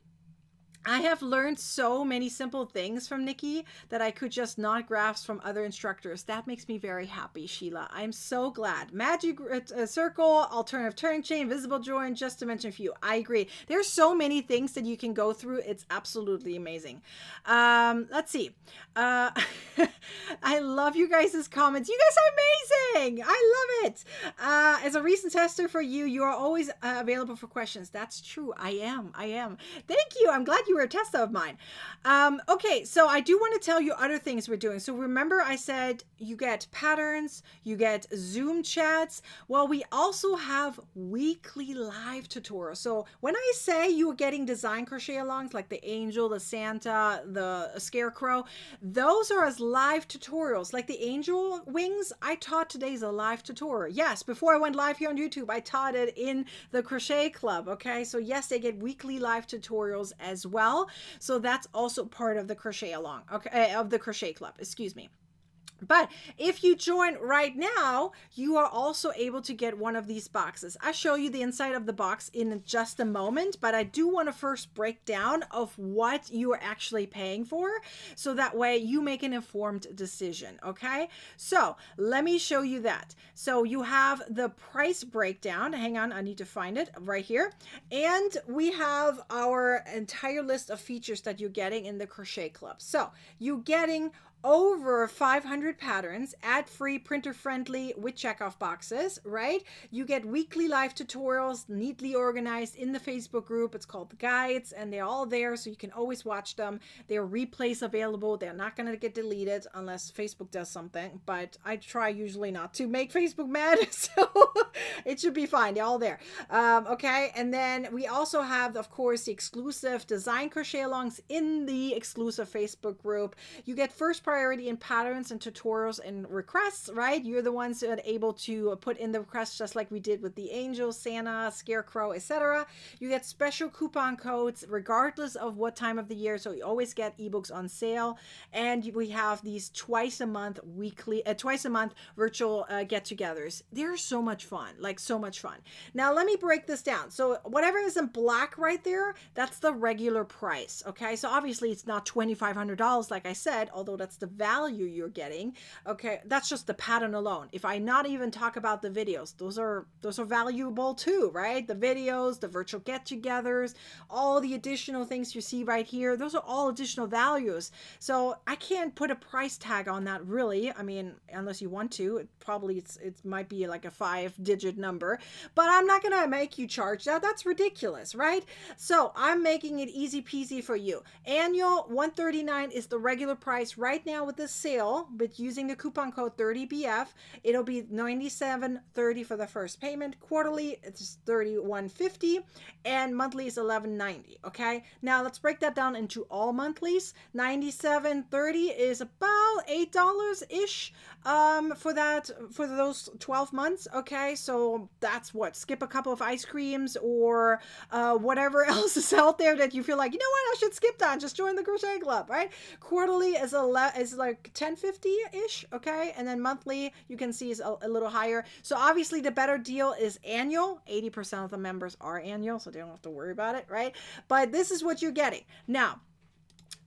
I have learned so many simple things from Nikki that I could just not grasp from other instructors. That makes me very happy, Sheila. I'm so glad. Magic circle, alternative turn chain, visible join, just to mention a few. I agree. There's so many things that you can go through. It's absolutely amazing. Let's see. I love you guys' comments. You guys are amazing. I love it. As a recent tester for you, you are always available for questions. That's true. I am. Thank you. I'm glad you were a tester of mine. Okay, so I do want to tell you other things we're doing. So remember I said you get patterns, you get Zoom chats. Well, we also have weekly live tutorials. So when I say you are getting design crochet alongs like the angel, the Santa, the scarecrow, those are as live tutorials. Like the angel wings, I taught today's a live tutorial. Yes, before I went live here on YouTube, I taught it in the crochet club. Okay, so yes, they get weekly live tutorials as well. So that's also part of the crochet along, okay, of the crochet club, excuse me. But if you join right now, you are also able to get one of these boxes. I'll show you the inside of the box in just a moment, but I do want to first break down of what you are actually paying for, so that way you make an informed decision, okay? So let me show you that. So you have the price breakdown. Hang on, I need to find it right here. And we have our entire list of features that you're getting in the Crochet Club. So you're getting over 500 patterns, ad-free, printer-friendly, with checkoff boxes, right? You get weekly live tutorials neatly organized in the Facebook group. It's called the Guides, and they're all there, so you can always watch them. There are replays available. They're not going to get deleted unless Facebook does something, but I try usually not to make Facebook mad, so it should be fine. They're all there. Okay, and then we also have, of course, the exclusive design crochet alongs in the exclusive Facebook group. You get first priority in patterns and tutorials and requests, right? You're the ones that are able to put in the requests, just like we did with the angel, Santa, scarecrow, etc. You get special coupon codes regardless of what time of the year, so you always get ebooks on sale. And we have these twice a month virtual get-togethers. They're so much fun, like so much fun. Now let me break this down. So whatever is in black right there, that's the regular price. Okay, so obviously it's not $2,500 like I said, although that's the value you're getting. Okay, that's just the pattern alone. If I not even talk about the videos, those are valuable too, right? The videos, the virtual get-togethers, all the additional things you see right here, those are all additional values. So I can't put a price tag on that, really. I mean, unless you want to, it might be like a 5-digit number, but I'm not gonna make you charge that. That's ridiculous, right? So I'm making it easy peasy for you. Annual $139 is the regular price right now with this sale, but using the coupon code 30BF, it'll be $97.30 for the first payment. Quarterly, it's $31.50, and monthly is $11.90. Okay, now let's break that down into all monthlies. $97.30 is about $8 ish for those 12 months. Okay, so that's what, skip a couple of ice creams or whatever else is out there that you feel like, you know what, I should skip that, just join the crochet club, right? Quarterly is like $10.50 ish. Okay, and then monthly you can see is a little higher. So obviously the better deal is annual. 80% of the members are annual, so they don't have to worry about it, right? But this is what you're getting. Now,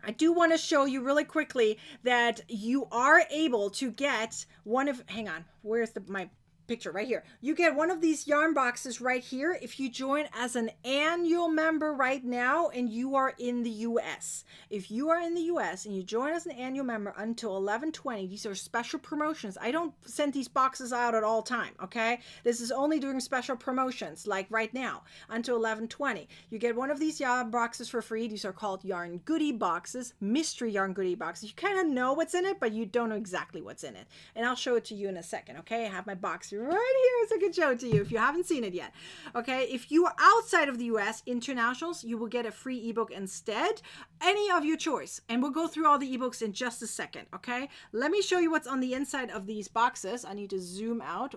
I do want to show you really quickly that you are able to get one of, hang on, where's my picture? Right here. You get one of these yarn boxes right here if you join as an annual member right now and you are in the US. If you are in the US and you join as an annual member until 11/20, these are special promotions. I don't send these boxes out at all time, okay? This is only during special promotions, like right now, until 11/20. You get one of these yarn boxes for free. These are called yarn goodie boxes, mystery yarn goodie boxes. You kind of know what's in it, but you don't know exactly what's in it. And I'll show it to you in a second, okay? I have my box right here, so I can show it to you if you haven't seen it yet. Okay, if you are outside of the US, internationals, you will get a free ebook instead, any of your choice. And we'll go through all the ebooks in just a second. Okay, let me show you what's on the inside of these boxes. I need to zoom out.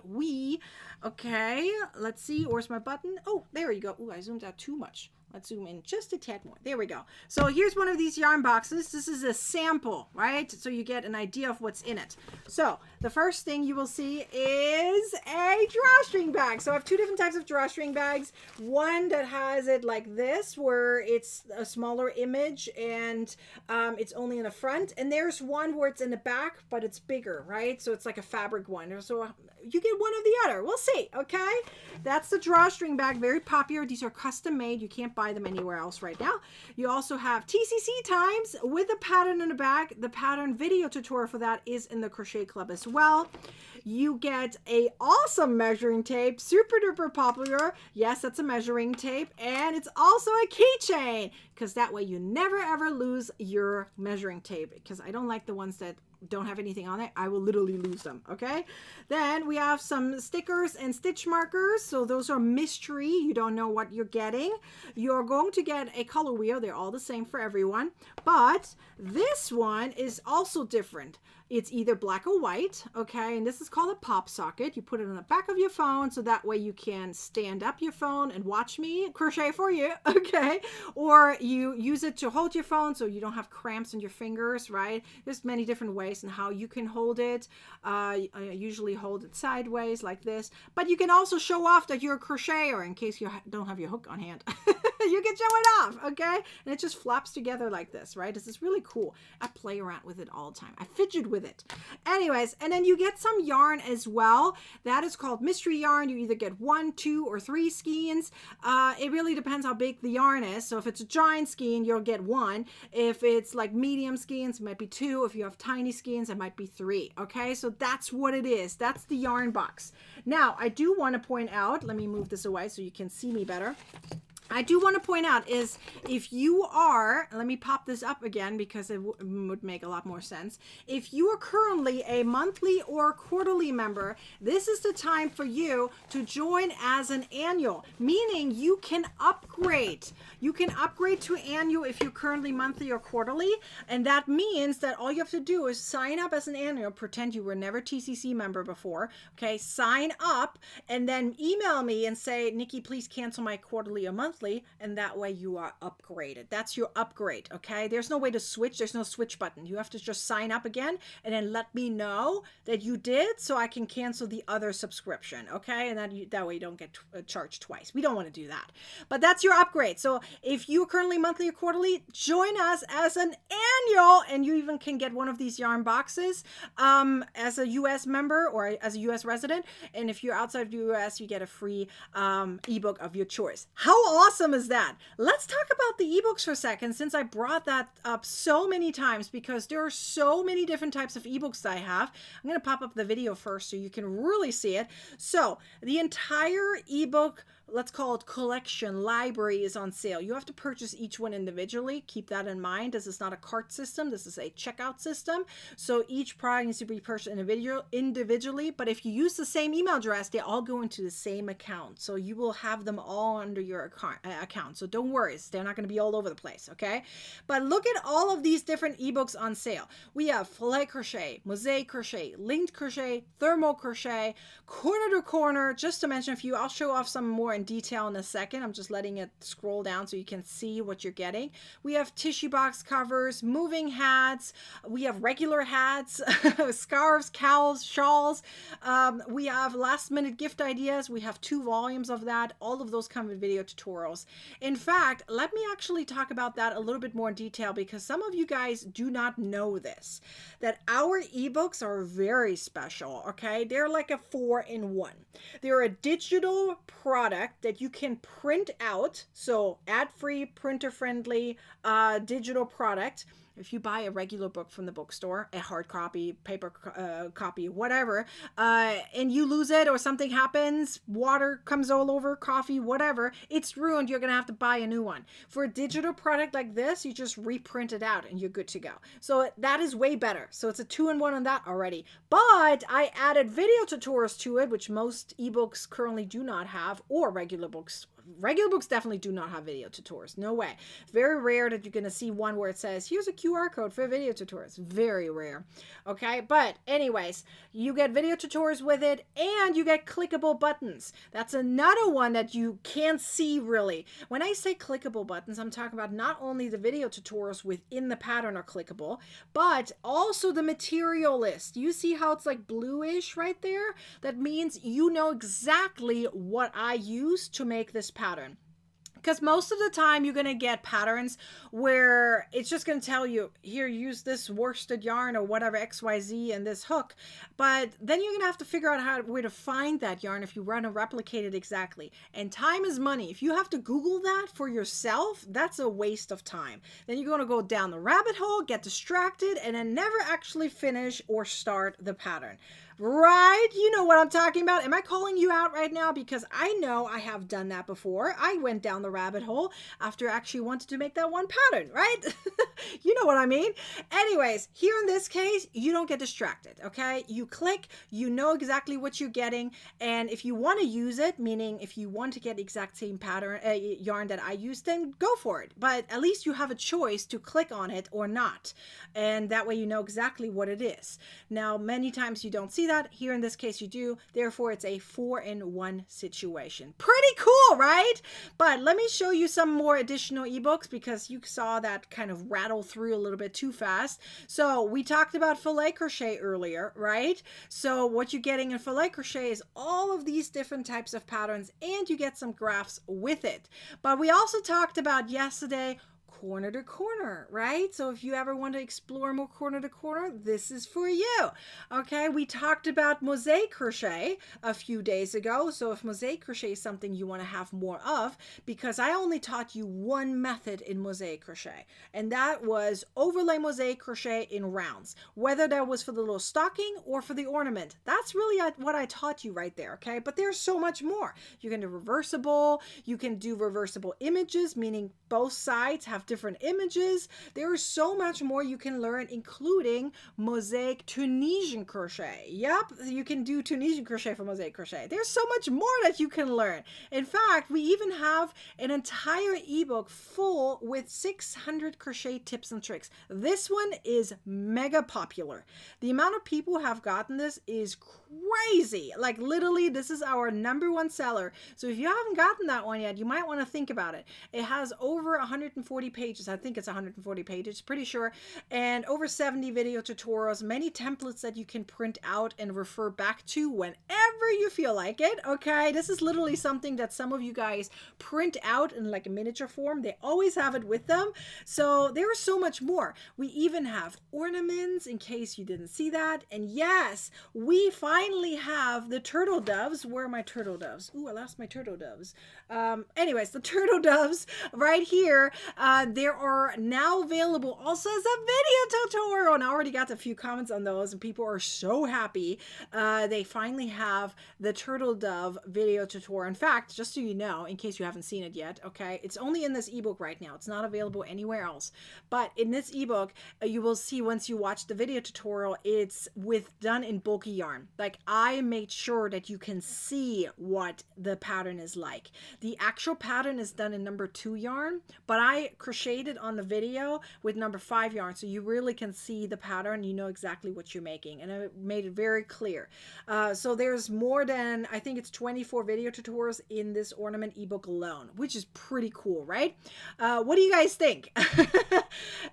Okay, let's see, where's my button? Oh, there you go. Oh, I zoomed out too much. Let's zoom in just a tad more. There we go. So here's one of these yarn boxes. This is a sample, right? So you get an idea of what's in it. So the first thing you will see is a drawstring bag. So I have two different types of drawstring bags. One that has it like this, where it's a smaller image and it's only in the front. And there's one where it's in the back, but it's bigger, right? So it's like a fabric one. So you get one or the other. We'll see, okay? That's the drawstring bag, very popular. These are custom made. You can't buy them anywhere else right now. You also have TCC times with a pattern in the back. The pattern video tutorial for that is in the Crochet Club as well. You get a awesome measuring tape, super duper popular. Yes, that's a measuring tape. And it's also a keychain, because that way you never ever lose your measuring tape, because I don't like the ones that don't have anything on it. I will literally lose them. Okay, then we have some stickers and stitch markers. So those are mystery. You don't know what you're getting. You're going to get a color wheel. They're all the same for everyone, but this one is also different. It's either black or white, okay, and this is called a pop socket. You put it on the back of your phone, so that way you can stand up your phone and watch me crochet for you, okay, or you use it to hold your phone so you don't have cramps in your fingers, right? There's many different ways and how you can hold it. I usually hold it sideways like this, but you can also show off that you're a crocheter in case you don't have your hook on hand. You can show it off, okay? And it just flops together like this, right? This is really cool. I play around with it all the time. I fidget with it. Anyways, and then you get some yarn as well. That is called mystery yarn. You either get 1, 2, or 3 skeins. It really depends how big the yarn is. So if it's a giant skein, you'll get 1. If it's like medium skeins, it might be 2. If you have tiny skeins, it might be 3. Okay, so that's what it is. That's the yarn box. Now, I do want to point out, let me move this away so you can see me better. I do want to point out is if you are, let me pop this up again because it would make a lot more sense. If you are currently a monthly or quarterly member, this is the time for you to join as an annual, meaning you can upgrade. You can upgrade to annual if you're currently monthly or quarterly, and that means that all you have to do is sign up as an annual, pretend you were never TCC member before, okay, sign up, and then email me and say, Nikki, please cancel my quarterly or monthly, and that way you are upgraded. That's your upgrade, okay? There's no way to switch. There's no switch button. You have to just sign up again and then let me know that you did so I can cancel the other subscription, okay? And that way you don't get charged twice. We don't want to do that. But that's your upgrade. So if you're currently monthly or quarterly, join us as an annual, and you even can get one of these yarn boxes as a US member or as a US resident. And if you're outside of the US, you get a free ebook of your choice. How awesome is that? Let's talk about the ebooks for a second, since I brought that up so many times, because there are so many different types of ebooks I have. I'm going to pop up the video first so you can really see it. So the entire ebook let's call it collection library is on sale. You have to purchase each one individually. Keep that in mind. This is not a cart system. This is a checkout system. So each product needs to be purchased individually. But if you use the same email address, they all go into the same account. So you will have them all under your account. So don't worry. They're not going to be all over the place. Okay. But look at all of these different ebooks on sale. We have Filet Crochet, Mosaic Crochet, Linked Crochet, Thermal Crochet, Corner to Corner, just to mention a few. I'll show off some more in detail in a second. I'm just letting it scroll down so you can see what you're getting. We have tissue box covers, moving hats. We have regular hats, scarves, cowls, shawls. We have last minute gift ideas. We have 2 volumes of that. All of those come with video tutorials. In fact, let me actually talk about that a little bit more in detail, because some of you guys do not know this, that our ebooks are very special. Okay, they're like a 4-in-1. They're a digital product that you can print out, so ad-free, printer-friendly digital product. If you buy a regular book from the bookstore, a hard copy, paper copy, whatever, and you lose it or something happens, water comes all over, coffee, whatever, it's ruined. You're going to have to buy a new one. For a digital product like this, you just reprint it out and you're good to go. So that is way better. So it's a 2-in-1 on that already. But I added video tutorials to it, which most ebooks currently do not have, or regular books. Regular books definitely do not have video tutorials. No way. Very rare that you're going to see one where it says, here's a QR code for video tutorials. Very rare. Okay. But anyways, you get video tutorials with it, and you get clickable buttons. That's another one that you can't see really. When I say clickable buttons, I'm talking about not only the video tutorials within the pattern are clickable, but also the material list. You see how it's like bluish right there? That means you know exactly what I use to make this pattern. Because most of the time you're going to get patterns where it's just going to tell you, here, use this worsted yarn or whatever, XYZ, and this hook. But then you're going to have to figure out where to find that yarn if you want to replicate it exactly. And time is money. If you have to Google that for yourself, that's a waste of time. Then you're going to go down the rabbit hole, get distracted, and then never actually finish or start the pattern. Right? You know what I'm talking about. Am I calling you out right now? Because I know I have done that before. I went down the rabbit hole after I actually wanted to make that one pattern, right? You know what I mean? Anyways, here in this case, you don't get distracted, okay? You click, you know exactly what you're getting. And if you want to use it, meaning if you want to get the exact same pattern, yarn that I use, then go for it. But at least you have a choice to click on it or not. And that way you know exactly what it is. Now, many times you don't see that. Here in this case you do. Therefore, it's a 4-in-1 situation. Pretty cool, right? But let me show you some more additional ebooks, because you saw that kind of rattle through a little bit too fast. So we talked about Filet Crochet earlier, right? So what you're getting in Filet Crochet is all of these different types of patterns, and you get some graphs with it. But we also talked about yesterday corner to corner, right? So if you ever want to explore more corner to corner, this is for you. Okay, we talked about mosaic crochet a few days ago. So if mosaic crochet is something you want to have more of, because I only taught you one method in mosaic crochet, and that was overlay mosaic crochet in rounds, whether that was for the little stocking or for the ornament. That's really what I taught you right there. Okay, but there's so much more. You can do reversible, you can do reversible images, meaning both sides have different images. There is so much more you can learn, including mosaic Tunisian crochet. Yep, you can do Tunisian crochet for mosaic crochet. There's so much more that you can learn. In fact, we even have an entire ebook full with 600 crochet tips and tricks. This one is mega popular. The amount of people who have gotten this is crazy. Like literally, this is our #1 seller. So if you haven't gotten that one yet, you might want to think about it. It has over 140 pages. I think it's 140 pages, pretty sure. And over 70 video tutorials, many templates that you can print out and refer back to whenever you feel like it. Okay, this is literally something that some of you guys print out in like a miniature form. They always have it with them. So there is so much more. We even have ornaments in case you didn't see that. And yes, we finally have the turtle doves. Where are my turtle doves? Ooh, I lost my turtle doves. Anyways, the turtle doves right here. there are now available also as a video tutorial, and I already got a few comments on those, and people are so happy. They finally have the turtle dove video tutorial. In fact, just so you know, in case you haven't seen it yet, okay, it's only in this ebook right now. It's not available anywhere else. But in this ebook, you will see once you watch the video tutorial, it's done in bulky yarn. Like, I made sure that you can see what the pattern is like. The actual pattern is done in number 2 yarn, but I crocheted on the video with number 5 yarn, so you really can see the pattern. You know exactly what you're making, and I made it very clear. So there's more than, I think it's 24 video tutorials in this ornament ebook alone, which is pretty cool, right? What do you guys think?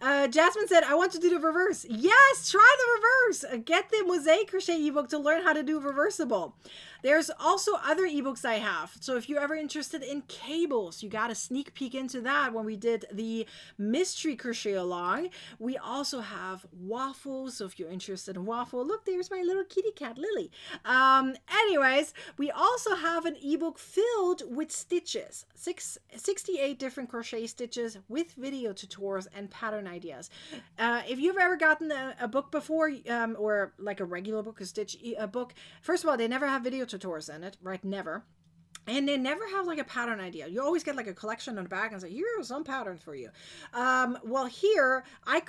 Jasmine said, I want to do the reverse. Yes, try the reverse. Get the mosaic crochet ebook to learn how to do reversible. There's also other ebooks I have. So if you're ever interested in cables, you got a sneak peek into that when we did the mystery crochet along. We also have waffles. So if you're interested in waffle, look, there's my little kitty cat, Lily. Anyways, we also have an ebook filled with stitches, 68 different crochet stitches with video tutorials and pattern ideas. If you've ever gotten a book before, or like a regular book, a book, first of all, they never have video tutorials in it, right? Never. And they never have like a pattern idea. You always get like a collection on the back and say, here are some patterns for you. Well, here I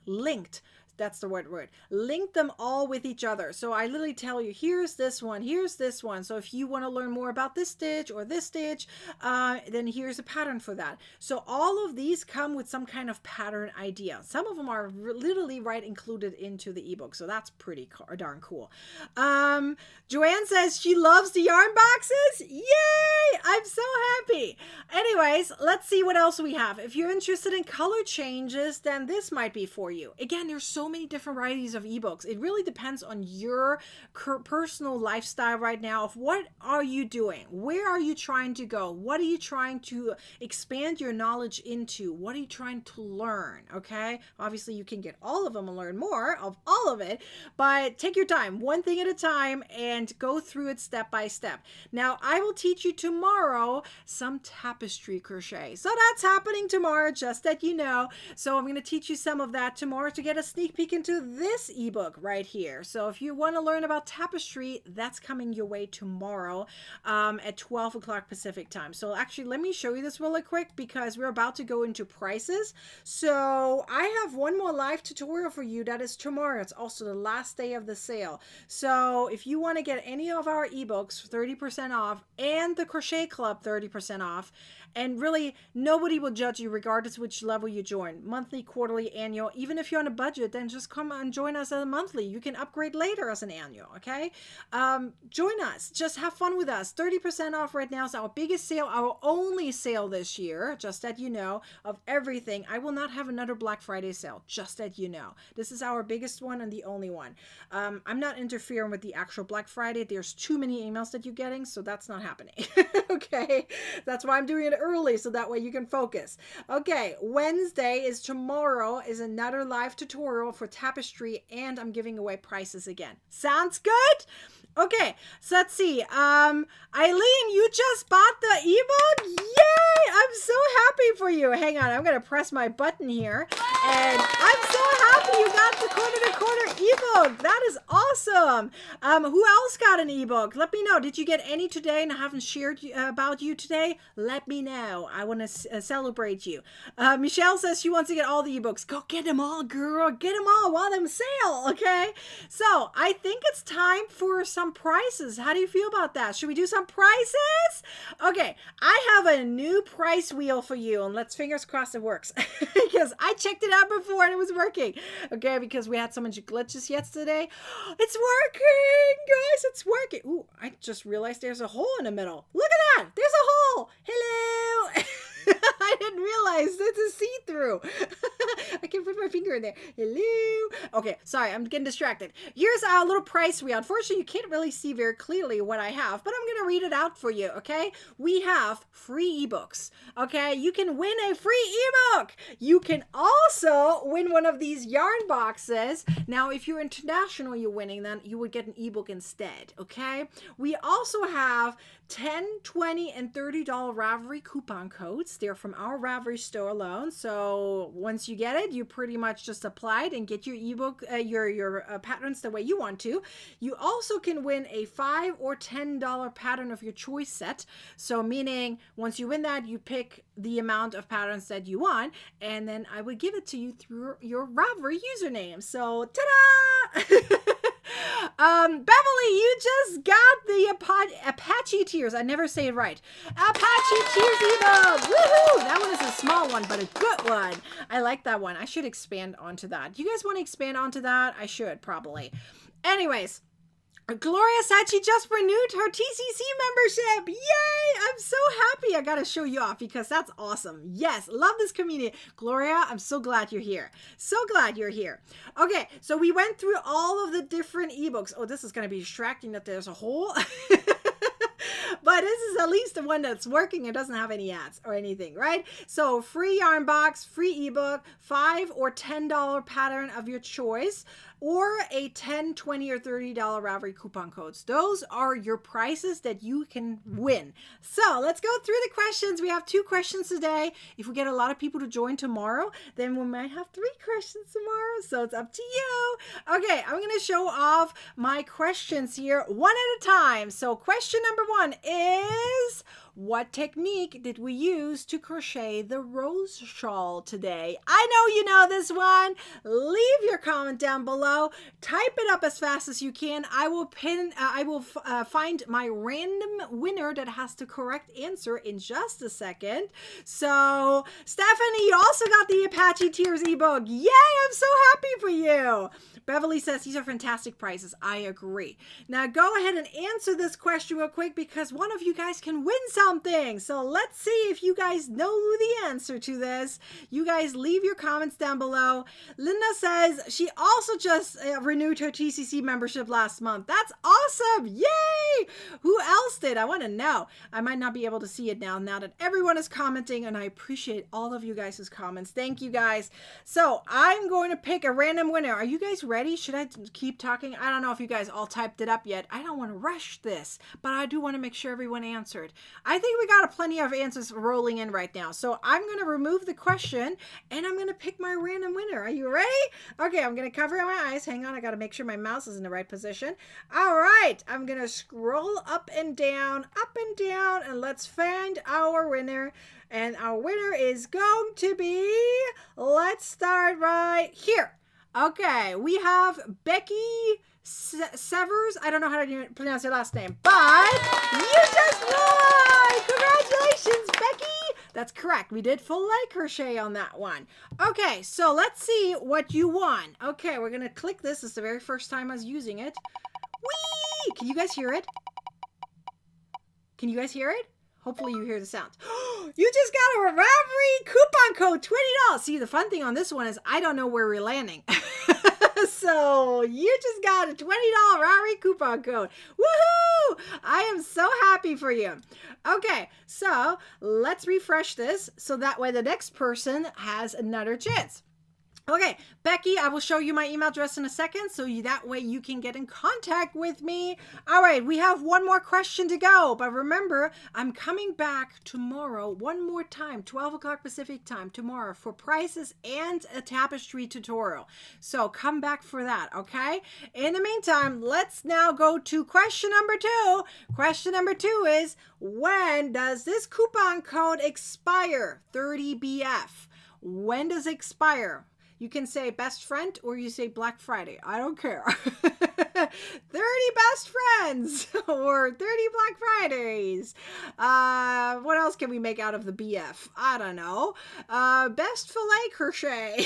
linked. That's the word. Link them all with each other. So I literally tell you, here's this one, here's this one. So if you want to learn more about this stitch or this stitch, then here's a pattern for that. So all of these come with some kind of pattern idea. Some of them are literally right included into the ebook. So that's pretty darn cool. Joanne says she loves the yarn boxes. Yay! I'm so happy. Anyways, let's see what else we have. If you're interested in color changes, then this might be for you. Again, there's so many different varieties of ebooks. It really depends on your personal lifestyle right now of what are you doing? Where are you trying to go? What are you trying to expand your knowledge into? What are you trying to learn? Okay. Obviously you can get all of them and learn more of all of it, but take your time, one thing at a time, and go through it step by step. Now I will teach you tomorrow some tapestry crochet. So that's happening tomorrow, just that you know. So I'm going to teach you some of that tomorrow to get a sneak peek into this ebook right here. So if you want to learn about tapestry, that's coming your way tomorrow at 12 o'clock Pacific time. So actually, let me show you this really quick because we're about to go into prices. So I have one more live tutorial for you that is tomorrow. It's also the last day of the sale. So if you want to get any of our ebooks 30% off and the Crochet Club 30% off, and really nobody will judge you regardless which level you join, monthly, quarterly, annual. Even if you're on a budget, then just come and join us as a monthly. You can upgrade later as an annual, okay? Join us. Just have fun with us. 30% off right now is our biggest sale, our only sale this year, just that you know, of everything. I will not have another Black Friday sale, just that you know. This is our biggest one and the only one. I'm not interfering with the actual Black Friday. There's too many emails that you're getting, so that's not happening. Okay? That's why I'm doing it early, so that way you can focus. Okay, Wednesday is tomorrow, is another live tutorial for tapestry, and I'm giving away prices again. Sounds good? Okay, so let's see. Eileen, you just bought the ebook? Yay! I'm so happy for you. Hang on, I'm going to press my button here. And I'm so happy you got the corner to corner ebook. That is awesome. Who else got an ebook? Let me know. Did you get any today and I haven't shared about you today? Let me know. I want to celebrate you. Michelle says she wants to get all the ebooks. Go get them all, girl. Get them all while they're on sale, okay? So I think it's time for some prices. How do you feel about that? Should we do some prices? Okay, I have a new price wheel for you, and let's fingers crossed it works because I checked it out before and it was working. Okay, because we had so much glitches yesterday. It's working, guys. It's working. Ooh, I just realized there's a hole in the middle. Look at that. There's a hole. Hello. I didn't realize it's a see-through. I can't put my finger in there. Hello. Okay, sorry, I'm getting distracted. Here's our little price wheel. Unfortunately, you can't really see very clearly what I have, but I'm going to read it out for you, okay? We have free ebooks, okay? You can win a free ebook. You can also win one of these yarn boxes. Now, if you're international, you're winning, then you would get an ebook instead, okay? We also have $10, $20, and $30 Ravelry coupon codes. They're from our Ravelry store alone. So once you get it, you pretty much just apply it and get your ebook, your patterns the way you want to. You also can win a $5 or $10 pattern of your choice set. So meaning once you win that, you pick the amount of patterns that you want, and then I would give it to you through your Ravelry username. So ta-da! Beverly, you just got the Apache Tears. I never say it right. Apache Tears ebook. Woohoo! That one is a small one, but a good one. I like that one. I should expand onto that. You guys want to expand onto that? I should probably. Anyways. Gloria said she just renewed her TCC membership. Yay! I'm so happy. I got to show you off because that's awesome. Yes, love this community. Gloria, I'm so glad you're here. So glad you're here. Okay, so we went through all of the different ebooks. Oh, this is going to be distracting that there's a hole. But this is at least the one that's working. It doesn't have any ads or anything, right? So free yarn box, free ebook, $5 or $10 pattern of your choice, or a $10, $20, or $30 Ravelry coupon codes. Those are your prizes that you can win. So let's go through the questions. We have 2 questions today. If we get a lot of people to join tomorrow, then we might have 3 questions tomorrow. So it's up to you. Okay, I'm going to show off my questions here one at a time. So question number 1 is, what technique did we use to crochet the rose shawl today? I know you know this one. Leave your comment down below. Type it up as fast as you can. I will find my random winner that has the correct answer in just a second. So, Stephanie, you also got the Apache Tears ebook. Yay, I'm so happy for you. Beverly says these are fantastic prices. I agree. Now go ahead and answer this question real quick because one of you guys can win something. So let's see if you guys know the answer to this. You guys leave your comments down below. Linda says she also just renewed her TCC membership last month. That's awesome. Yay! Who else did? I want to know. I might not be able to see it now that everyone is commenting, and I appreciate all of you guys' comments. Thank you guys. So I'm going to pick a random winner. Are you guys ready? Should I keep talking? I don't know if you guys all typed it up yet. I don't want to rush this, but I do want to make sure everyone answered. I think we got plenty of answers rolling in right now. So I'm going to remove the question and I'm going to pick my random winner. Are you ready? Okay, I'm going to cover my eyes. Hang on. I got to make sure my mouse is in the right position. All right. I'm going to scroll up and down, and let's find our winner. And our winner is going to be, let's start right here. Okay, we have Becky Severs. I don't know how to pronounce your last name, but you just won! Congratulations, Becky! That's correct. We did filet crochet on that one. Okay, so let's see what you won. Okay, we're going to click this. This is the very first time I was using it. Whee! Can you guys hear it? Can you guys hear it? Hopefully you hear the sound. You just got a Ravelry coupon code, $20. See, the fun thing on this one is I don't know where we're landing. So you just got a $20 Ravelry coupon code. Woohoo! I am so happy for you. Okay, so let's refresh this so that way the next person has another chance. Okay, Becky, I will show you my email address in a second, so that way you can get in contact with me. All right, we have one more question to go, but remember, I'm coming back tomorrow one more time, 12 o'clock Pacific time tomorrow for prizes and a tapestry tutorial. So come back for that, okay? In the meantime, let's now go to question number 2. Question number 2 is, when does this coupon code expire? 30BF. When does it expire? You can say best friend or you say Black Friday. I don't care. 30 best friends or 30 Black Fridays. What else can we make out of the BF? I don't know. Best filet crochet.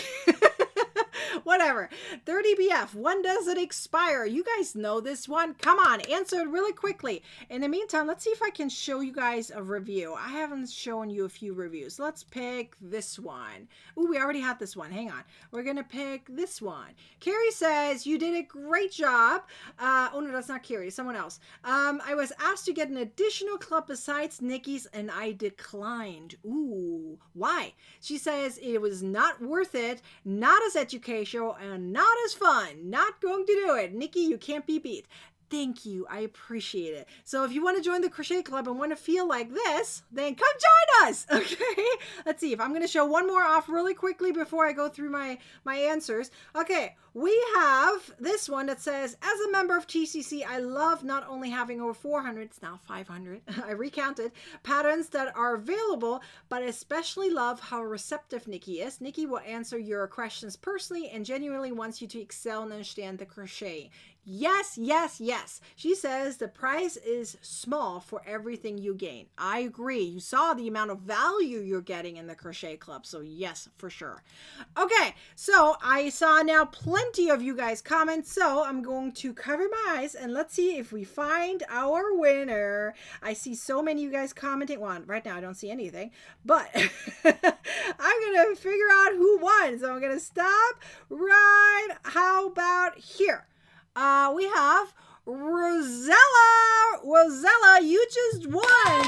Whatever. 30 BF. When does it expire? You guys know this one. Come on, answer it really quickly. In the meantime, let's see if I can show you guys a review. I haven't shown you a few reviews. Let's pick this one. Ooh, we already had this one. Hang on. We're going to pick this one. Carrie says, you did a great job. Oh, no, that's not Carrie. Someone else. I was asked to get an additional club besides Nikki's, and I declined. Ooh, why? She says it was not worth it, not as educational, and not as fun. Not going to do it. Nikki, you can't be beat. Thank you. I appreciate it. So if you want to join the crochet club and want to feel like this, then come join us. Okay. Let's see if I'm going to show one more off really quickly before I go through my answers. Okay. We have this one that says, as a member of TCC, I love not only having over 400, it's now 500, I recounted, patterns that are available, but I especially love how receptive Nikki is. Nikki will answer your questions personally and genuinely wants you to excel and understand the crochet. Yes, yes, yes. She says the price is small for everything you gain. I agree. You saw the amount of value you're getting in the crochet club. So yes, for sure. Okay. So I saw now plenty of you guys comment. So I'm going to cover my eyes and let's see if we find our winner. I see so many of you guys commenting. Well, right now I don't see anything, but I'm going to figure out who won. So I'm going to stop right. How about here? We have Rosella. Rosella, you just won.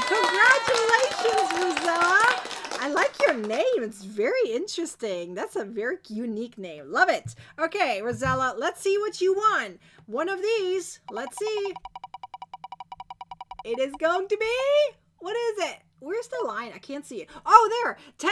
Congratulations, Rosella. I like your name. It's very interesting. That's a very unique name. Love it. Okay, Rosella, let's see what you won. One of these. Let's see. It is going to be, what is it? Where's the line? I can't see it. Oh, there. $10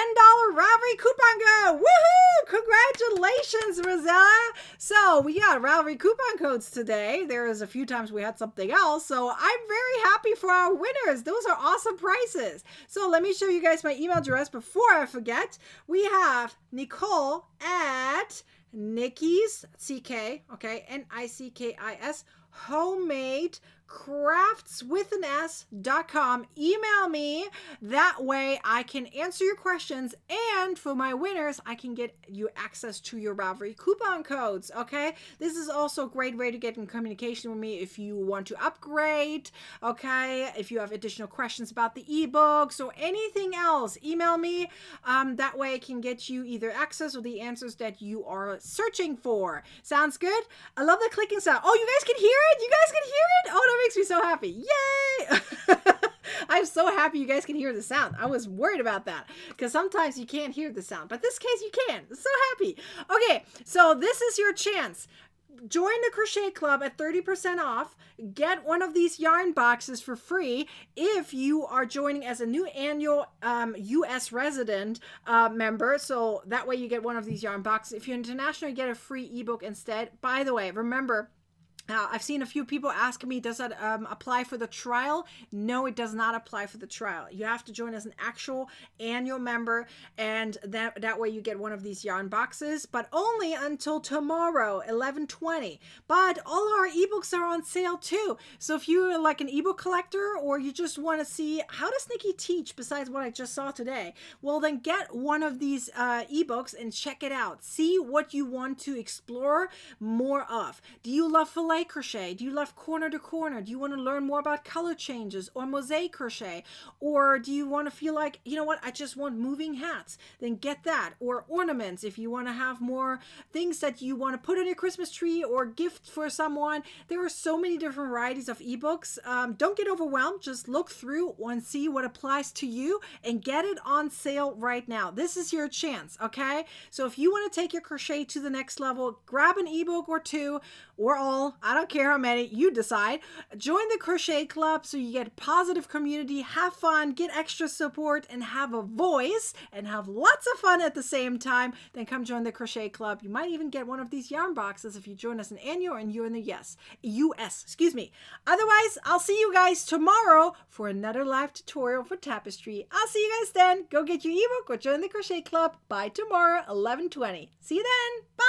Ravelry coupon code. Woohoo! Congratulations, Rosella. So we got Ravelry coupon codes today. There is a few times we had something else. So I'm very happy for our winners. Those are awesome prices. So let me show you guys my email address before I forget. We have Nicole at Nicky's, CK, okay, NICKIS, homemade crafts with an S.com. Email me. That way I can answer your questions, and for my winners I can get you access to your Ravelry coupon codes. Okay, this is also a great way to get in communication with me if you want to upgrade. Okay, if you have additional questions about the ebooks or anything else, email me. That way I can get you either access or the answers that you are searching for. Sounds good? I love the clicking sound. Oh, you guys can hear it? You guys can hear it? Oh, that makes me so happy. Yay! I'm so happy you guys can hear the sound. I was worried about that because sometimes you can't hear the sound, but this case you can. So happy. Okay, so this is your chance. Join the crochet club at 30% off. Get one of these yarn boxes for free if you are joining as a new annual US resident member. So that way you get one of these yarn boxes. If you're international, you get a free ebook instead. By the way, remember, I've seen a few people asking me, does that apply for the trial? No, it does not apply for the trial. You have to join as an actual annual member, and that way you get one of these yarn boxes, but only until tomorrow, 11/20. But all our ebooks are on sale too. So if you're like an ebook collector, or you just want to see, how does Nikki teach besides what I just saw today? Well, then get one of these ebooks and check it out. See what you want to explore more of. Do you love filet crochet? Do you love corner to corner? Do you want to learn more about color changes or mosaic crochet? Or do you want to feel like, you know what, I just want moving hats? Then get that. Or ornaments, if you want to have more things that you want to put on your Christmas tree or gift for someone. There are so many different varieties of ebooks. Don't get overwhelmed. Just look through and see what applies to you and get it on sale right now. This is your chance, okay? So if you want to take your crochet to the next level, grab an ebook or two or all. I don't care how many, you decide. Join the crochet club so you get a positive community, have fun, get extra support, and have a voice, and have lots of fun at the same time. Then come join the crochet club. You might even get one of these yarn boxes if you join us in annual and you're in the US, excuse me. Otherwise, I'll see you guys tomorrow for another live tutorial for tapestry. I'll see you guys then. Go get your ebook or join the crochet club by tomorrow, 11/20. See you then. Bye.